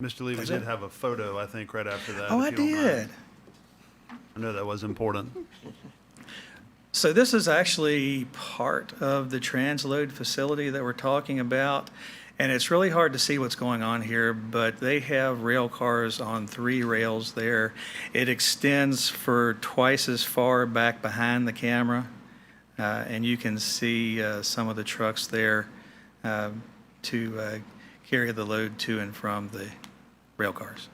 Mr. Lee, we
That's
did
it.
have a photo, I think, right after that.
Oh,
if
I
you don't mind.
did.
I know that was important.
So this is actually part of the transload facility that we're talking about. And it's really hard to see what's going on here, but they have rail cars on 3 rails there. It extends for twice as far back behind the camera. And you can see some of the trucks there to carry the load to and from the rail cars.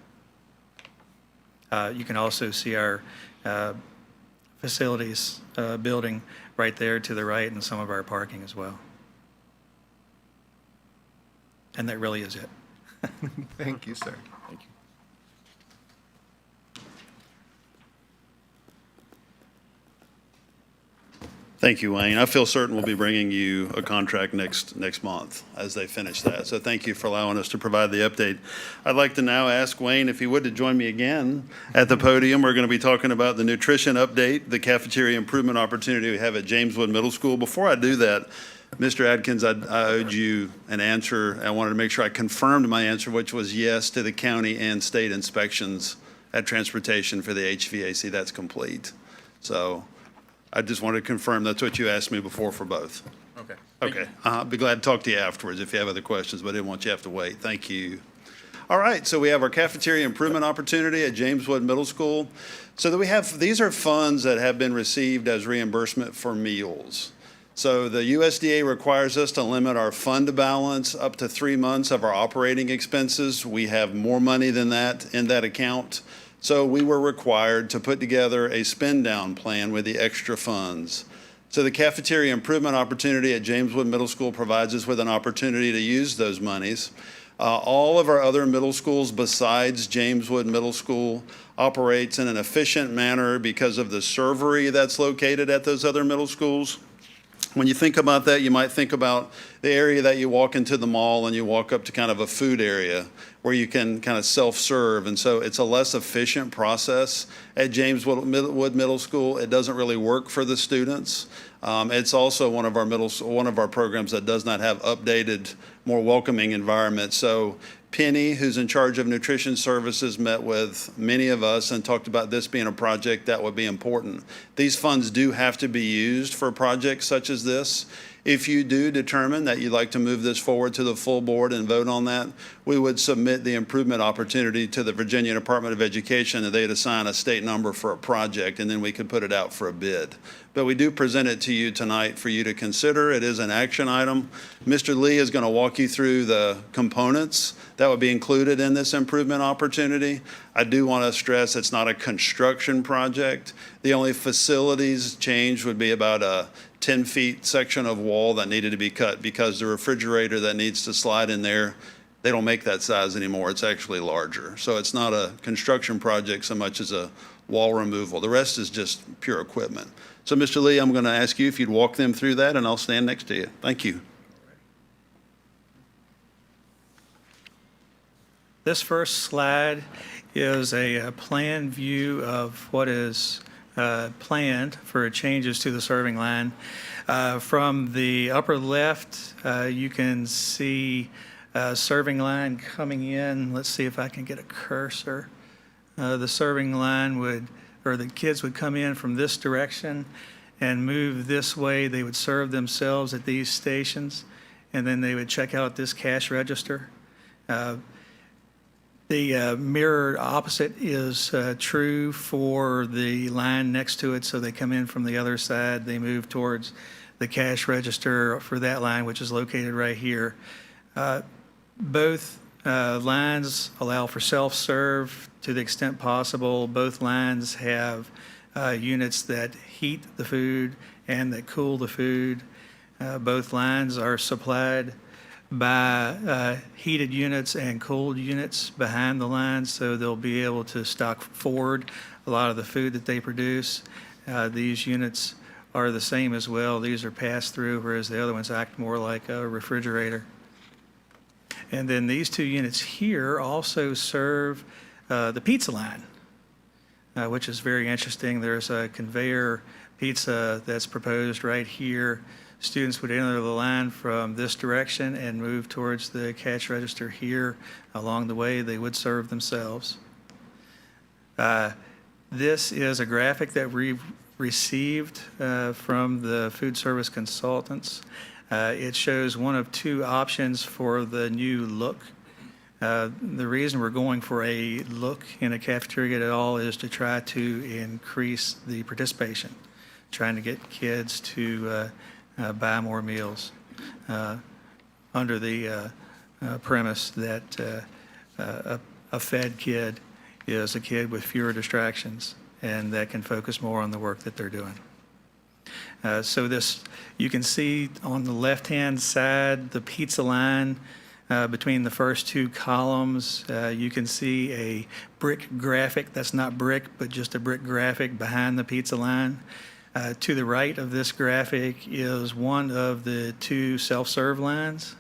You can also see our facilities building right there to the right, and some of our parking as well. And that really is it.
Thank you, sir.
Thank you.
Thank you, Wayne. I feel certain we'll be bringing you a contract next month as they finish that. So thank you for allowing us to provide the update. I'd like to now ask Wayne if he would to join me again at the podium. We're going to be talking about the nutrition update, the cafeteria improvement opportunity we have at Jameswood Middle School. Before I do that, Mr. Adkins, I owed you an answer. I wanted to make sure I confirmed my answer, which was yes to the county and state inspections at transportation for the HVAC. That's complete. So I just wanted to confirm that's what you asked me before for both.
Okay.
Okay. I'll be glad to talk to you afterwards if you have other questions, but I didn't want you to have to wait. Thank you. All right, so we have our cafeteria improvement opportunity at Jameswood Middle School. So that we have, these are funds that have been received as reimbursement for meals. So the USDA requires us to limit our fund balance up to 3 months of our operating expenses. We have more money than that in that account. So we were required to put together a spend down plan with the extra funds. So the cafeteria improvement opportunity at Jameswood Middle School provides us with an opportunity to use those monies. All of our other middle schools besides Jameswood Middle School operates in an efficient manner because of the servery that's located at those other middle schools. When you think about that, you might think about the area that you walk into the mall and you walk up to kind of a food area where you can kind of self-serve. And so it's a less efficient process at Jameswood Middle School. It doesn't really work for the students. It's also one of our programs that does not have updated, more welcoming environment. So Penny, who's in charge of nutrition services, met with many of us and talked about this being a project that would be important. These funds do have to be used for projects such as this. If you do determine that you'd like to move this forward to the full board and vote on that, we would submit the improvement opportunity to the Virginia Department of Education, and they'd assign a state number for a project, and then we could put it out for a bid. But we do present it to you tonight for you to consider. It is an action item. Mr. Lee is going to walk you through the components that would be included in this improvement opportunity. I do want to stress it's not a construction project. The only facilities change would be about a 10-feet section of wall that needed to be cut because the refrigerator that needs to slide in there, they don't make that size anymore. It's actually larger. So it's not a construction project so much as a wall removal. The rest is just pure equipment. So, Mr. Lee, I'm going to ask you if you'd walk them through that, and I'll stand next to you. Thank you.
This first slide is a plan view of what is planned for changes to the serving line. From the upper left, you can see serving line coming in. Let's see if I can get a cursor. The serving line would, or the kids would come in from this direction and move this way. They would serve themselves at these stations, and then they would check out this cash register. The mirror opposite is true for the line next to it, so they come in from the other side. They move towards the cash register for that line, which is located right here. Both lines allow for self-serve to the extent possible. Both lines have units that heat the food and that cool the food. Both lines are supplied by heated units and cooled units behind the lines, so they'll be able to stock forward a lot of the food that they produce. These units are the same as well. These are pass-through, whereas the other ones act more like a refrigerator. And then these two units here also serve the pizza line, which is very interesting. There's a conveyor pizza that's proposed right here. Students would enter the line from this direction and move towards the cash register here. Along the way, they would serve themselves. This is a graphic that we've received from the food service consultants. It shows one of two options for the new look. The reason we're going for a look in a cafeteria at all is to try to increase the participation, trying to get kids to buy more meals under the premise that a fed kid is a kid with fewer distractions and that can focus more on the work that they're doing. So this, you can see on the left-hand side, the pizza line between the first two columns. You can see a brick graphic. That's not brick, but just a brick graphic behind the pizza line. To the right of this graphic is one of the two self-serve lines.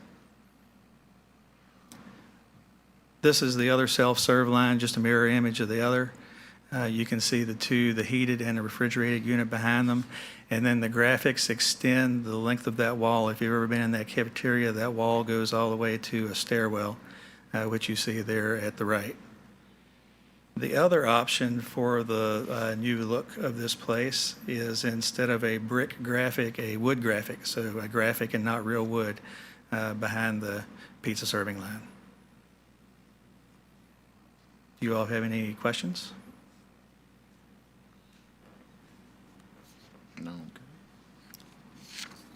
This is the other self-serve line, just a mirror image of the other. You can see the two, the heated and the refrigerated unit behind them. And then the graphics extend the length of that wall. If you've ever been in that cafeteria, that wall goes all the way to a stairwell, which you see there at the right. The other option for the new look of this place is, instead of a brick graphic, a wood graphic. So a graphic and not real wood behind the pizza serving line. Do you all have any questions?
No.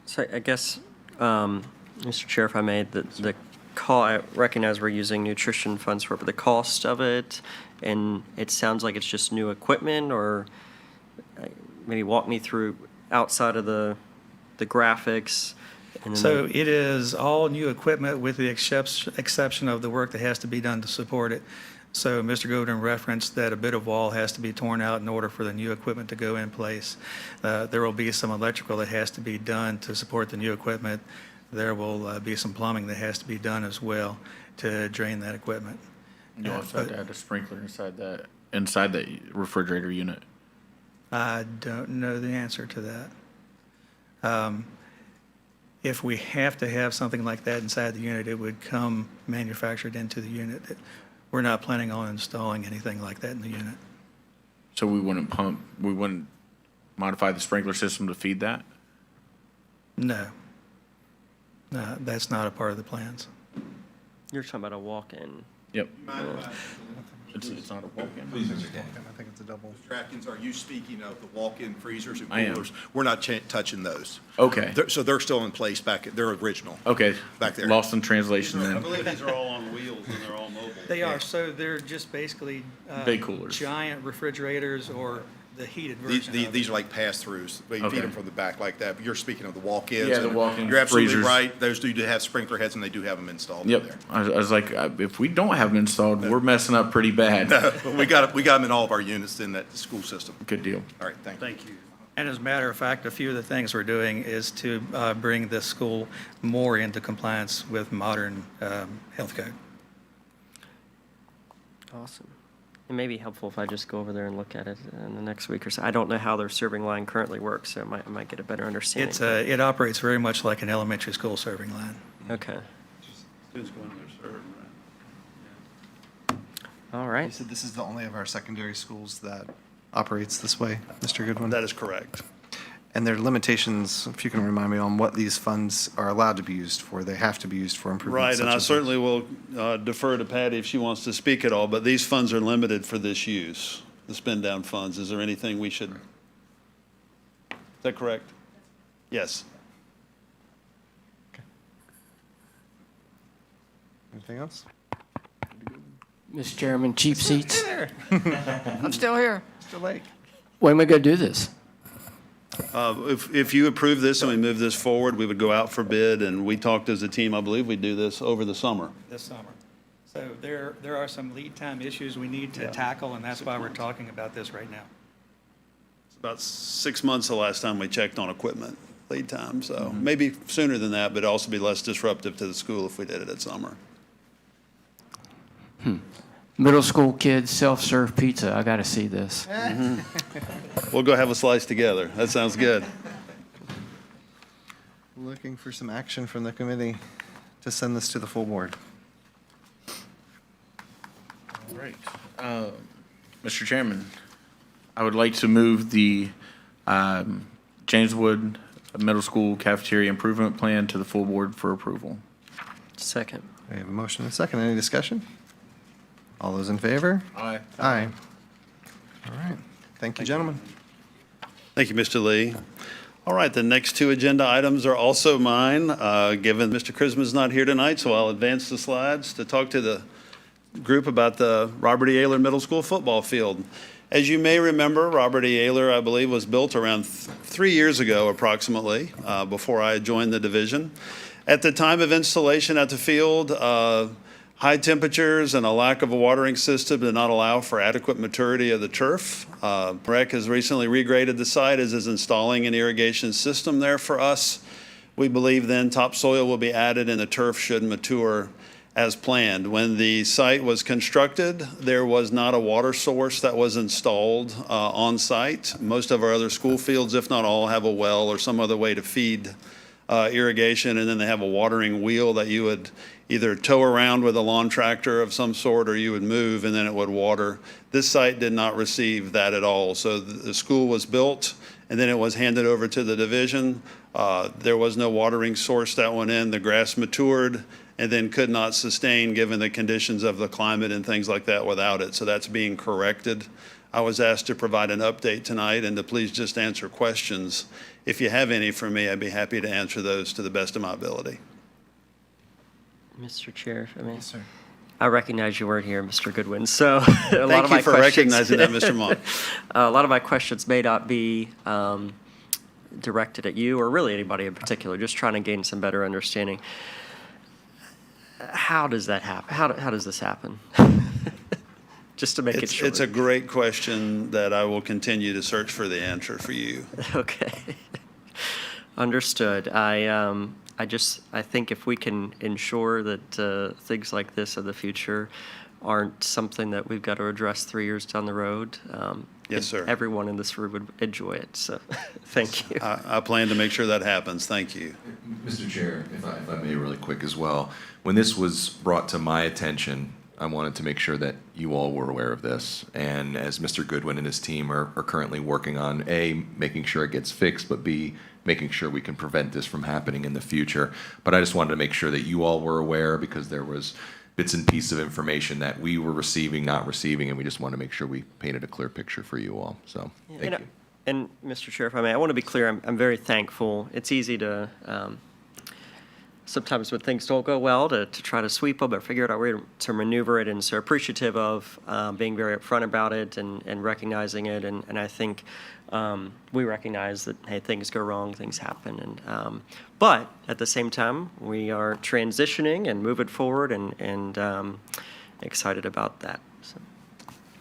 So I guess, Mr. Chair, if I may, the call, I recognize we're using nutrition funds for it, but the cost of it, and it sounds like it's just new equipment, or maybe walk me through outside of the graphics. And then
So it is all new equipment with the exception of the work that has to be done to support it. So Mr. Godin referenced that a bit of wall has to be torn out in order for the new equipment to go in place. There will be some electrical that has to be done to support the new equipment. There will be some plumbing that has to be done as well to drain that equipment.
You also have to add a sprinkler inside that refrigerator unit.
I don't know the answer to that. If we have to have something like that inside the unit, it would come manufactured into the unit. We're not planning on installing anything like that in the unit.
So we wouldn't modify the sprinkler system to feed that?
No. That's not a part of the plans.
You're talking about a walk-in.
Yep. It's not a walk-in.
Please, Mr.
I think it's a double.
Mr. Atkins, are you speaking of the walk-in freezers and
I am.
coolers? We're not touching those.
Okay.
So they're still in place they're original.
Okay.
Back there.
Lost in translation
I
then.
believe these are all on wheels and they're all mobile.
They are, so they're just basically
Big coolers.
giant refrigerators or the heated version of
These
it.
are like pass-throughs. You
Okay.
feed them from the back like that, but you're speaking of the walk-ins.
Yeah, the
and
walk-in
You're absolutely
freezers.
right. Those do have sprinkler heads, and they do have them installed in
Yep.
there.
I was like, if we don't have them installed, we're messing up pretty bad.
But we got them in all of our units in that school system.
Good deal.
All right, thank you.
Thank you.
And as a matter of fact, a few of the things we're doing is to bring the school more into compliance with modern health code.
Awesome. It may be helpful if I just go over there and look at it in the next week or so. I don't know how their serving line currently works, so I might get a better understanding.
It operates very much like an elementary school serving line.
Okay.
Students go in there, serve, right?
All
You
right.
said this is the only of our secondary schools that operates this way, Mr. Goodwin?
That is correct.
And there are limitations, if you can remind me, on what these funds are allowed to be used for. They have to be used for improvements.
Right, and
such
I
as this.
certainly will defer to Patty if she wants to speak at all, but these funds are limited for this use, the spend-down funds. Is there anything we should? Is that correct? Yes.
Anything else?
Mr. Chairman, cheap seats. I'm still here.
Mr. Lake?
When are we going to do this?
If you approve this and we move this forward, we would go out for bid, and we talked as a team, I believe we'd do this over the summer.
This summer. So there are some lead time issues we need to tackle, and that's why we're talking about this right now.
It's about 6 months the last time we checked on equipment lead time, so maybe sooner than that, but also be less disruptive to the school if we did it at summer.
Middle school kids, self-serve pizza. I got to see this.
We'll go have a slice together. That sounds good.
Looking for some action from the committee to send this to the full board.
All right. Mr. Chairman, I would like to move the Jameswood Middle School Cafeteria Improvement Plan to the full board for approval.
Second.
We have a motion and a second. Any discussion? All those in favor?
Aye.
Aye. All right. Thank you, gentlemen.
Thank you, Mr. Lee. All right, the next two agenda items are also mine, given Mr. Christmas is not here tonight, so I'll advance the slides to talk to the group about the Robert E. Ayler Middle School football field. As you may remember, Robert E. Ayler, I believe, was built around 3 years ago approximately, before I joined the division. At the time of installation at the field, high temperatures and a lack of a watering system did not allow for adequate maturity of the turf. REC has recently regraded the site as is installing an irrigation system there for us. We believe then topsoil will be added and the turf should mature as planned. When the site was constructed, there was not a water source that was installed on site. Most of our other school fields, if not all, have a well or some other way to feed irrigation, and then they have a watering wheel that you would either tow around with a lawn tractor of some sort or you would move and then it would water. This site did not receive that at all. So the school was built and then it was handed over to the division. There was no watering source that went in. The grass matured and then could not sustain given the conditions of the climate and things like that without it. So that's being corrected. I was asked to provide an update tonight and to please just answer questions. If you have any for me, I'd be happy to answer those to the best of my ability.
Mr. Chair, if I may.
Yes, sir.
I recognize you weren't here, Mr. Goodwin, so a lot
Thank
of my
you for
questions.
recognizing that, Mr. Monk.
A lot of my questions may not be directed at you or really anybody in particular, just trying to gain some better understanding. How does that happen? How does this happen? Just to make it short.
It's a great question that I will continue to search for the answer for you.
Okay. Understood. I think if we can ensure that things like this in the future aren't something that we've got to address 3 years down the road.
Yes, sir.
Everyone in this room would enjoy it, so thank you.
I plan to make sure that happens. Thank you.
Mr. Chair, if I may really quick as well, when this was brought to my attention, I wanted to make sure that you all were aware of this. And as Mr. Goodwin and his team are currently working on, A, making sure it gets fixed, but B, making sure we can prevent this from happening in the future. But I just wanted to make sure that you all were aware, because there was bits and pieces of information that we were receiving, not receiving, and we just wanted to make sure we painted a clear picture for you all. So, thank you.
And Mr. Chair, if I may, I want to be clear, I'm very thankful. It's easy to, sometimes when things don't go well, to try to sweep them or figure out a way to maneuver it. And so appreciative of being very upfront about it and recognizing it. And I think we recognize that, hey, things go wrong, things happen. And but at the same time, we are transitioning and moving forward and excited about that. So,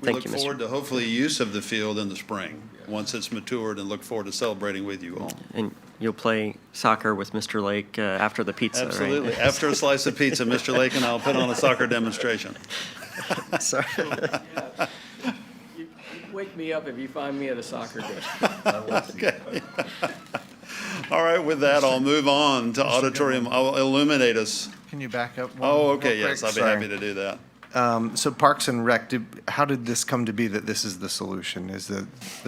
We
thank
look
you, Mr.
forward to hopefully use of the field in the spring, once it's matured, and look forward to celebrating with you all.
And you'll play soccer with Mr. Lake after the pizza, right?
Absolutely. After a slice of pizza, Mr. Lake and I'll put on a soccer demonstration.
So-
You wake me up if you find me at a soccer game.
All right, with that, I'll move on to auditorium. I'll illuminate us.
Can you back up one?
Oh, okay,
real
yes,
quick?
I'll be
Sorry.
happy to do that.
So Parks and Rec, how did this come to be that this is the solution? Was that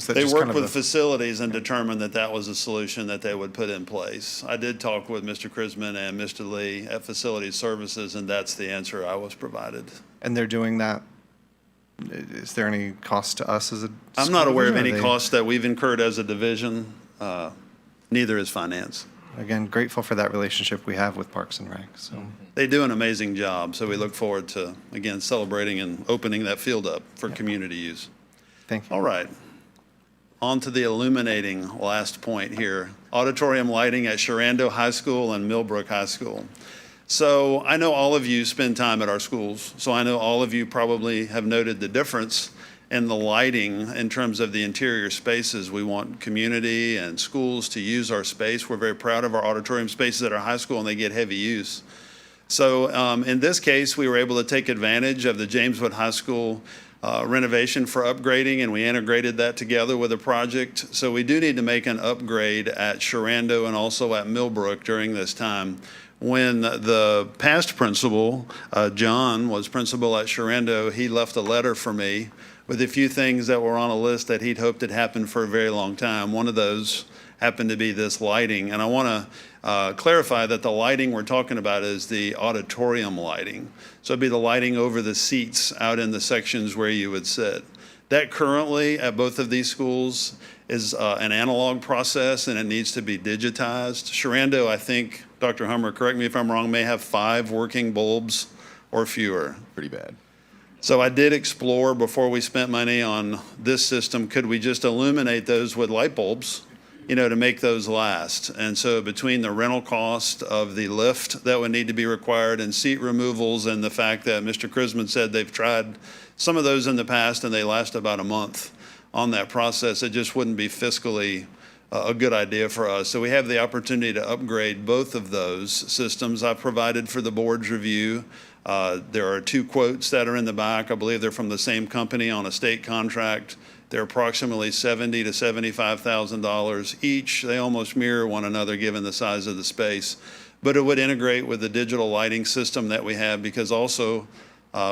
They
just
worked
kind of
with
a-
facilities and determined that that was a solution that they would put in place. I did talk with Mr. Krisman and Mr. Lee at Facility Services, and that's the answer I was provided.
And they're doing that? Is there any cost to us as a?
I'm not
school
aware of
division, or
any
they-
costs that we've incurred as a division. Neither is finance.
Again, grateful for that relationship we have with Parks and Rec, so.
They do an amazing job, so we look forward to, again, celebrating and opening that field up for community use.
Thank you.
All right. On to the illuminating last point here. Auditorium lighting at Sharando High School and Millbrook High School. So I know all of you spend time at our schools, so I know all of you probably have noted the difference in the lighting in terms of the interior spaces. We want community and schools to use our space. We're very proud of our auditorium spaces at our high school, and they get heavy use. So in this case, we were able to take advantage of the Jameswood High School renovation for upgrading, and we integrated that together with a project. So we do need to make an upgrade at Sharando and also at Millbrook during this time. When the past principal, John, was principal at Sharando, he left a letter for me with a few things that were on a list that he'd hoped had happened for a very long time. One of those happened to be this lighting. And I want to clarify that the lighting we're talking about is the auditorium lighting. So it'd be the lighting over the seats out in the sections where you would sit. That currently at both of these schools is an analog process, and it needs to be digitized. Sharando, I think, Dr. Hummer, correct me if I'm wrong, may have 5 working bulbs or fewer.
Pretty bad.
So I did explore before we spent money on this system, could we just illuminate those with light bulbs, to make those last? And so between the rental cost of the lift that would need to be required and seat removals and the fact that Mr. Krisman said they've tried some of those in the past and they last about a month on that process, it just wouldn't be fiscally a good idea for us. So we have the opportunity to upgrade both of those systems. I provided for the board's review. There are 2 quotes that are in the back. I believe they're from the same company on a state contract. They're approximately $70,000 to $75,000 each. They almost mirror one another given the size of the space. But it would integrate with the digital lighting system that we have, because also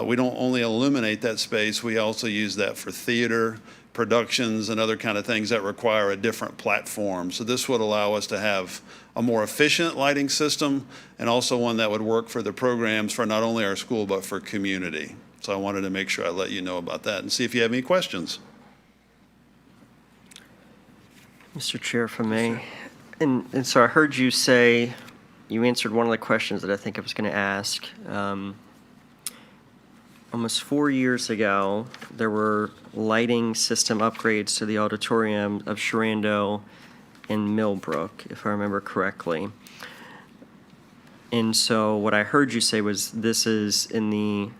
we don't only illuminate that space, we also use that for theater, productions, and other kind of things that require a different platform. So this would allow us to have a more efficient lighting system, and also one that would work for the programs for not only our school but for community. So I wanted to make sure I let you know about that and see if you have any questions.
Mr. Chair, if I may. And so I heard you say, you answered one of the questions that I think I was going to ask. Almost 4 years ago, there were lighting system upgrades to the auditorium of Sharando and Millbrook, if I remember correctly. And so what I heard you say was this is in the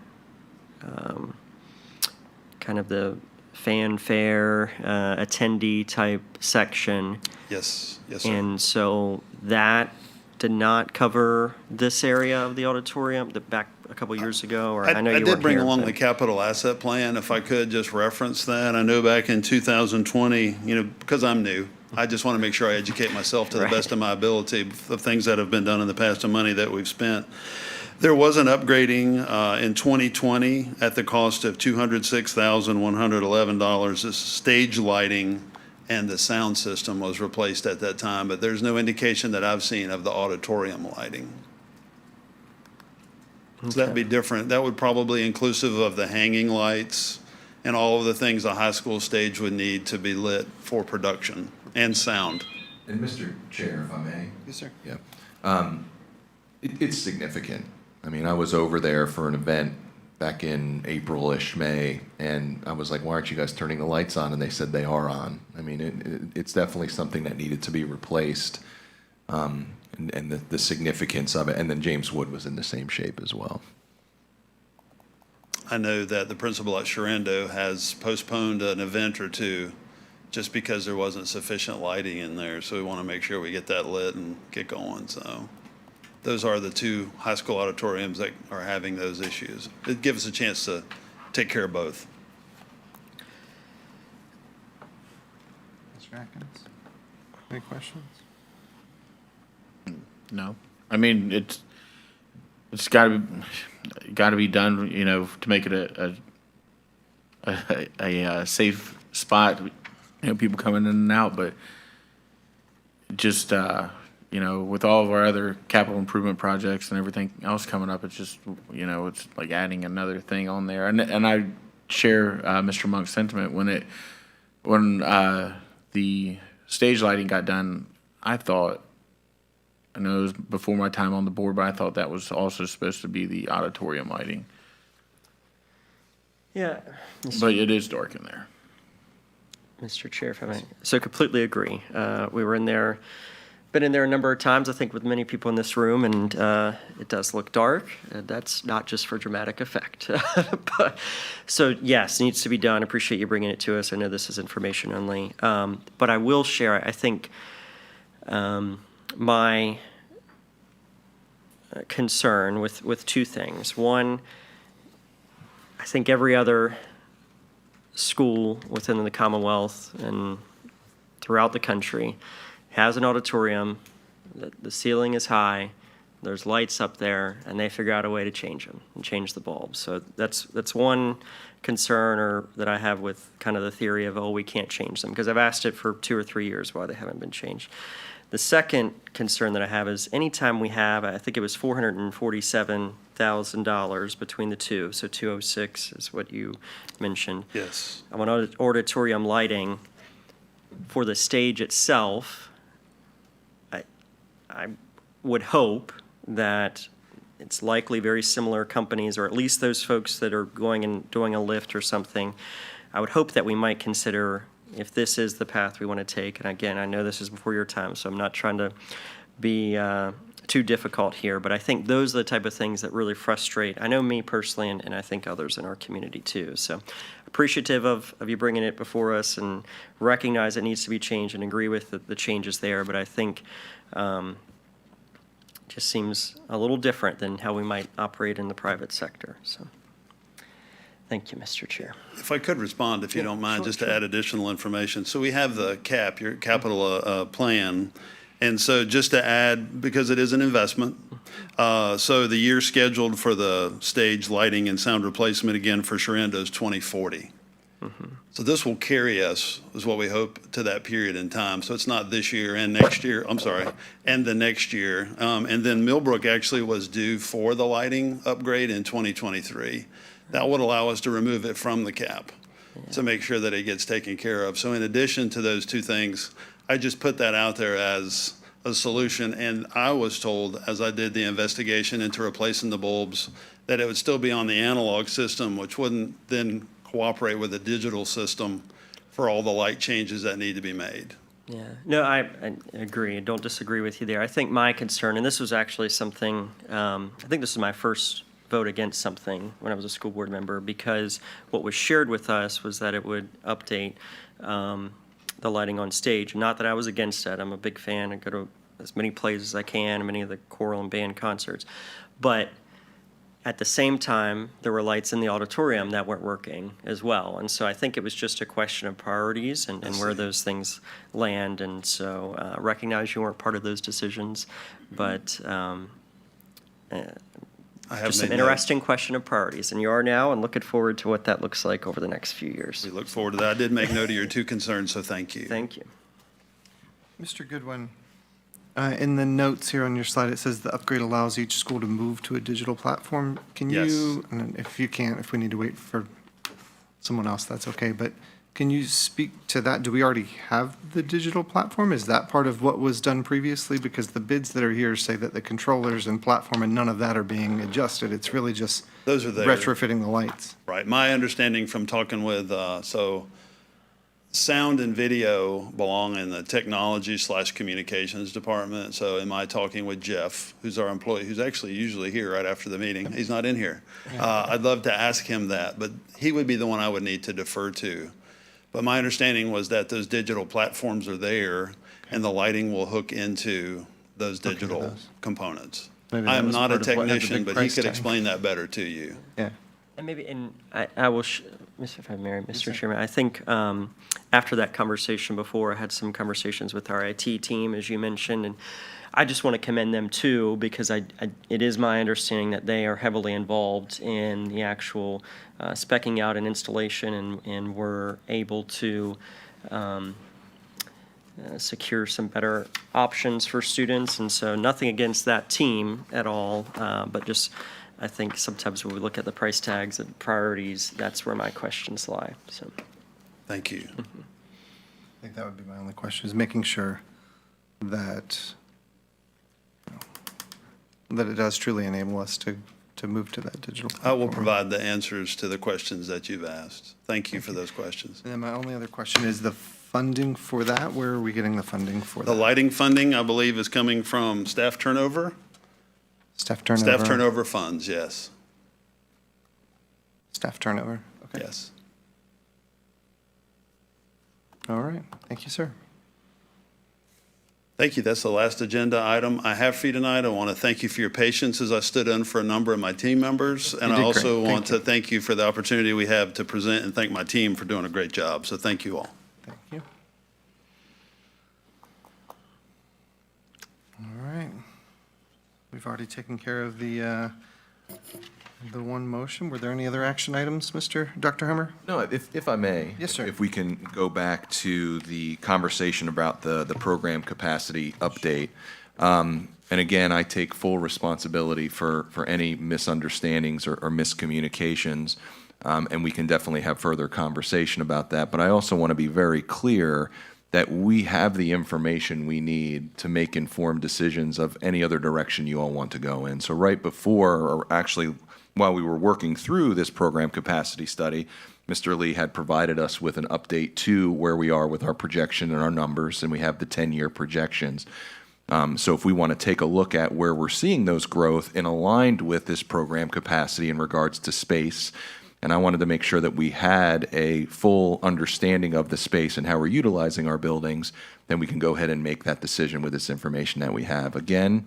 kind of the fanfare attendee type section.
Yes, yes, sir.
And so that did not cover this area of the auditorium, back a couple years ago, or I know you
I
weren't
did bring
here,
along
but-
the capital asset plan, if I could just reference that. I know back in 2020, because I'm new, I just want to make sure I educate myself to the
Right.
best of my ability of things that have been done in the past and money that we've spent. There was an upgrading in 2020 at the cost of $206,111. The stage lighting and the sound system was replaced at that time, but there's no indication that I've seen of the auditorium lighting. So that'd be different. That would probably inclusive of the hanging lights and all of the things a high school stage would need to be lit for production and sound.
And Mr. Chair, if I may?
Yes, sir.
Yeah. It's significant. I mean, I was over there for an event back in April-ish, May, and I was like, why aren't you guys turning the lights on? And they said they are on. I mean, it's definitely something that needed to be replaced, and the significance of it. And then James Wood was in the same shape as well.
I know that the principal at Sharando has postponed an event or two just because there wasn't sufficient lighting in there. So we want to make sure we get that lit and get going. So those are the two high school auditoriums that are having those issues. It gives us a chance to take care of both.
Mr. Atkins, any questions?
No, I mean, it's gotta be done, you know, to make it a safe spot, you know, people coming in and out, but just, you know, with all of our other capital improvement projects and everything else coming up, it's just, you know, it's like adding another thing on there. And I share Mr. Monk's sentiment. When the stage lighting got done, I thought, I know it was before my time on the board, but I thought that was also supposed to be the auditorium lighting.
Yeah.
But it is dark in there.
Mr. Chair, if I may. So completely agree. We were in there, been in there a number of times, I think, with many people in this room, and it does look dark. That's not just for dramatic effect. So yes, needs to be done. Appreciate you bringing it to us. I know this is information only. But I will share, I think, my concern with two things. One, I think every other school within the Commonwealth and throughout the country has an auditorium. The ceiling is high, there's lights up there, and they figure out a way to change them and change the bulbs. So that's one concern or that I have with kind of the theory of, oh, we can't change them, because I've asked it for 2 or 3 years why they haven't been changed. The second concern that I have is anytime we have, I think it was $447,000 between the two, so 206 is what you mentioned.
Yes.
I want auditorium lighting for the stage itself. I would hope that it's likely very similar companies, or at least those folks that are going and doing a lift or something. I would hope that we might consider, if this is the path we want to take, and again, I know this is before your time, so I'm not trying to be too difficult here, but I think those are the type of things that really frustrate, I know me personally, and I think others in our community too. So appreciative of you bringing it before us and recognize it needs to be changed and agree with the changes there, but I think just seems a little different than how we might operate in the private sector. So thank you, Mr. Chair.
If I could respond, if you don't mind,
sure,
just
sure.
to add additional information. So we have the CAP, your capital plan. And so just to add, because it is an investment, so the year scheduled for the stage lighting and sound replacement again for Sharando is 2040. So this will carry us, is what we hope, to that period in time. So it's not this year and next year, I'm sorry, and the next year. And then Millbrook actually was due for the lighting upgrade in 2023. That would allow us to remove it from the cap to make sure that it gets taken care of. So in addition to those two things, I just put that out there as a solution. And I was told, as I did the investigation into replacing the bulbs, that it would still be on the analog system, which wouldn't then cooperate with the digital system for all the light changes that need to be made.
Yeah, no, I agree. I don't disagree with you there. I think my concern, and this was actually something, I think this is my first vote against something when I was a school board member, because what was shared with us was that it would update the lighting on stage. Not that I was against that. I'm a big fan. I go to as many plays as I can, many of the choral and band concerts. But at the same time, there were lights in the auditorium that weren't working as well. And so I think it was just a question of priorities and where those things land. And so recognize you weren't part of those decisions, but
I have
just an
made notes.
interesting question of priorities, and you are now, and looking forward to what that looks like over the next few years.
We look forward to that. I did make note of your two concerns, so thank you.
Thank you.
Mr. Goodwin, in the notes here on your slide, it says the upgrade allows each school to move to a digital platform. Can
Yes.
you, and if you can't, if we need to wait for someone else, that's okay, but can you speak to that? Do we already have the digital platform? Is that part of what was done previously? Because the bids that are here say that the controllers and platform and none of that are being adjusted. It's really just
Those are there.
retrofitting the lights.
Right. My understanding from talking with, sound and video belong in the technology/communications department. So in my talking with Jeff, who's our employee, who's actually usually here right after the meeting, he's not in here. I'd love to ask him that, but he would be the one I would need to defer to. But my understanding was that those digital platforms are there and the lighting will hook into those digital
those.
components.
Maybe that
I am
was
not a
part of what had the
technician,
big
but he
price
could
tag.
explain that better to you.
Yeah.
And maybe, and I will, if I may, Mr. Chairman, I think after that conversation before, I had some conversations with our IT team, as you mentioned, and I just want to commend them too, because it is my understanding that they are heavily involved in the actual speccing out and installation, and were able to secure some better options for students. And so nothing against that team at all, but just, I think sometimes when we look at the price tags and priorities, that's where my questions lie, so.
Thank you.
I think that would be my only question, is making sure that, that it does truly enable us to move to that digital
I
platform.
will provide the answers to the questions that you've asked. Thank you for those questions.
And then my only other question is the funding for that. Where are we getting the funding for
The
that?
lighting funding, I believe, is coming from staff turnover?
Staff turnover?
Staff turnover funds, yes,
Staff turnover. Okay.
yes.
All right. Thank you, sir.
Thank you. That's the last agenda item I have for you tonight. I want to thank you for your patience as I stood in for a number of my team members. And
You
I
did
also
great.
want
Thank you.
to thank you for the opportunity we have to present and thank my team for doing a great job. So thank you all.
Thank you. All right. We've already taken care of the one motion. Were there any other action items, Dr. Hummer?
No, if I may.
Yes, sir.
If we can go back to the conversation about the program capacity update. And again, I take full responsibility for any misunderstandings or miscommunications. And we can definitely have further conversation about that. But I also want to be very clear that we have the information we need to make informed decisions of any other direction you all want to go in. So right before, or actually while we were working through this program capacity study, Mr. Lee had provided us with an update to where we are with our projection and our numbers, and we have the 10-year projections. So if we want to take a look at where we're seeing those growth and aligned with this program capacity in regards to space, and I wanted to make sure that we had a full understanding of the space and how we're utilizing our buildings, then we can go ahead and make that decision with this information that we have. Again,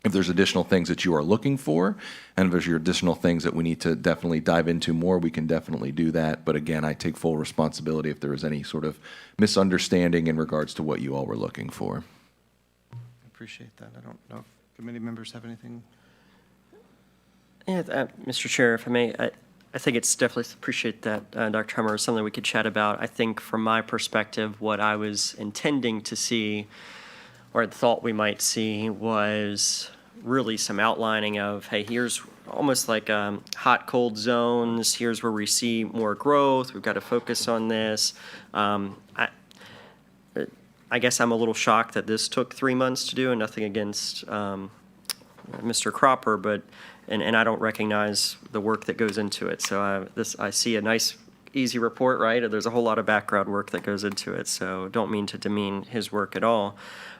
if there's additional things that you are looking for, and if there's your additional things that we need to definitely dive into more, we can definitely do that. But again, I take full responsibility if there is any sort of misunderstanding in regards to what you all were looking for.
I appreciate that. I don't know if committee members have anything.
Yeah, Mr. Chair, if I may, I think it's definitely appreciate that, Dr. Hummer, is something we could chat about. I think from my perspective, what I was intending to see, or I thought we might see, was really some outlining of, hey, here's almost like hot, cold zones. Here's where we see more growth. We've got to focus on this. I guess I'm a little shocked that this took 3 months to do, and nothing against Mr. Cropper, but and I don't recognize the work that goes into it. So I see a nice, easy report, right? There's a whole lot of background work that goes into it. So don't mean to demean his work at all.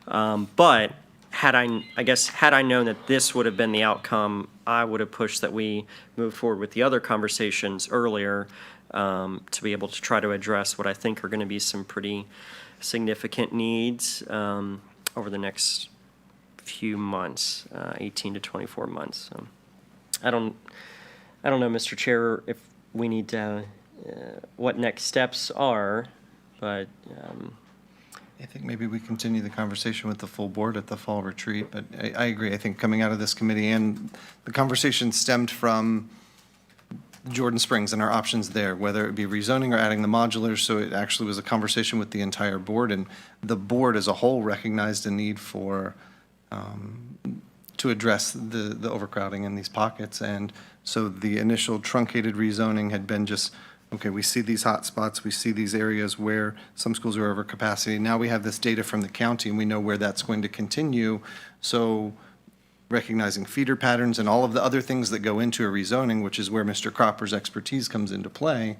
But had I known that this would have been the outcome, I would have pushed that we move forward with the other conversations earlier to be able to try to address what I think are going to be some pretty significant needs over the next few months, 18 to 24 months. So I don't know, Mr. Chair, if we need to, what next steps are, but
I think maybe we continue the conversation with the full board at the fall retreat, but I agree. I think coming out of this committee and the conversation stemmed from Jordan Springs and our options there, whether it be rezoning or adding the modulars. So it actually was a conversation with the entire board, and the board as a whole recognized a need for, to address the overcrowding in these pockets. And so the initial truncated rezoning had been just, okay, we see these hot spots, we see these areas where some schools are over capacity. Now we have this data from the county and we know where that's going to continue. So recognizing feeder patterns and all of the other things that go into a rezoning, which is where Mr. Cropper's expertise comes into play,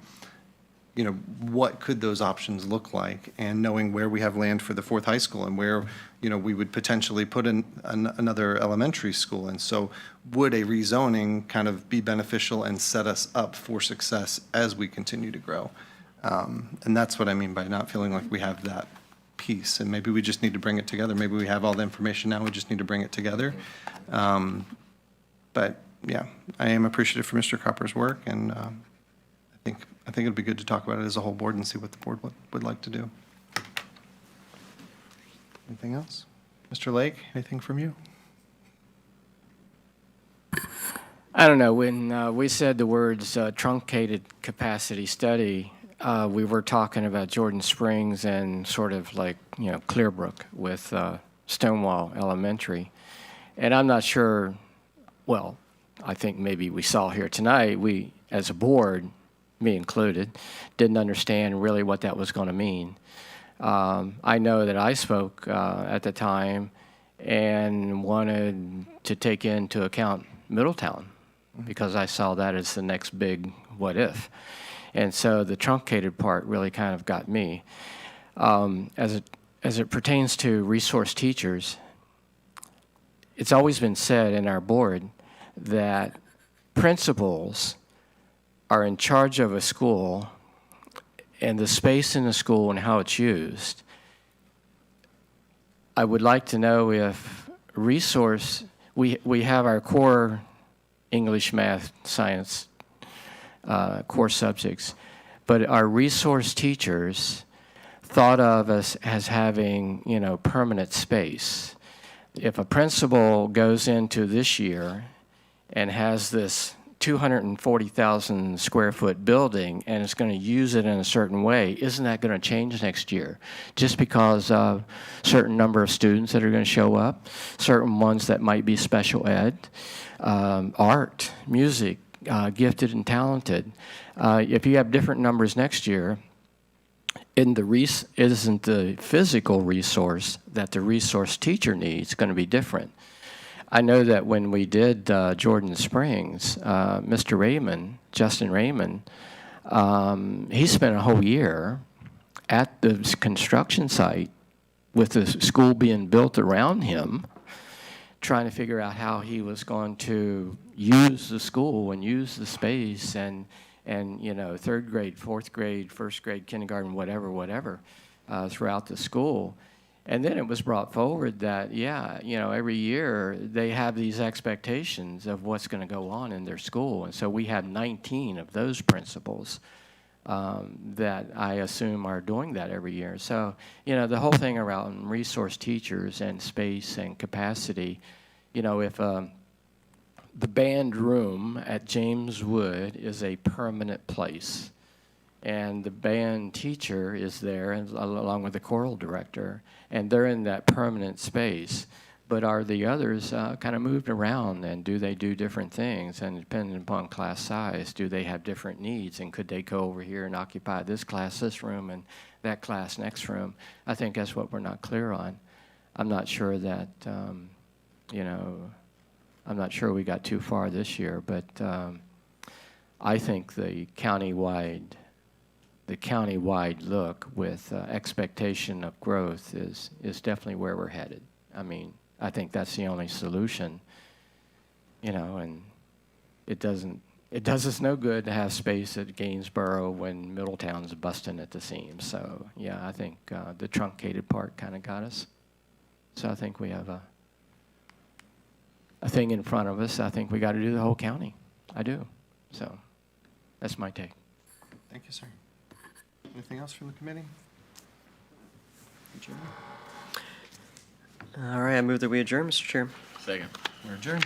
you know, what could those options look like? And knowing where we have land for the fourth high school and where, you know, we would potentially put in another elementary school. And so would a rezoning kind of be beneficial and set us up for success as we continue to grow? And that's what I mean by not feeling like we have that piece. And maybe we just need to bring it together. Maybe we have all the information now, we just need to bring it together. But yeah, I am appreciative for Mr. Cropper's work, and I think it'd be good to talk about it as a whole board and see what the board would like to do. Anything else? Mr. Lake, anything from you?
I don't know, when we said the words truncated capacity study, we were talking about Jordan Springs and sort of like, you know, Clearbrook with Stonewall Elementary. And I'm not sure, well, I think maybe we saw here tonight, we, as a board, me included, didn't understand really what that was going to mean. I know that I spoke at the time and wanted to take into account Middletown because I saw that as the next big what if. And so the truncated part really kind of got me. As it pertains to resource teachers, it's always been said in our board that principals are in charge of a school and the space in the school and how it's used. I would like to know if we have our core English, math, science, core subjects, but our resource teachers thought of us as having, you know, permanent space. If a principal goes into this year and has this 240,000 square foot building and is going to use it in a certain way, isn't that going to change next year? Just because of certain number of students that are going to show up, certain ones that might be special ed, art, music, gifted and talented. If you have different numbers next year, isn't the physical resource that the resource teacher needs going to be different? I know that when we did Jordan Springs, Mr. Raymond, Justin Raymond, he spent a whole year at the construction site with the school being built around him, trying to figure out how he was going to use the school and use the space and you know, third grade, fourth grade, first grade, kindergarten, whatever, throughout the school. And then it was brought forward that, yeah, you know, every year they have these expectations of what's going to go on in their school. And so we have 19 of those principals that I assume are doing that every year. So, you know, the whole thing around resource teachers and space and capacity, you know, if the band room at James Wood is a permanent place, and the band teacher is there along with the choral director, and they're in that permanent space. But are the others kind of moved around, and do they do different things? And depending upon class size, do they have different needs? And could they go over here and occupy this class, this room, and that class next room? I think that's what we're not clear on. I'm not sure that, you know, I'm not sure we got too far this year, but I think the countywide look with expectation of growth is definitely where we're headed. I mean, I think that's the only solution, you know, and it does us no good to have space at Gainsborough when Middletown's busting at the seams. So, yeah, I think the truncated part kind of got us. So I think we have a thing in front of us. I think we got to do the whole county. I do. So that's my take.
Thank you, sir. Anything else from the committee?
All right, I move that we adjourn, Mr. Chair.
Second.
We're adjourned.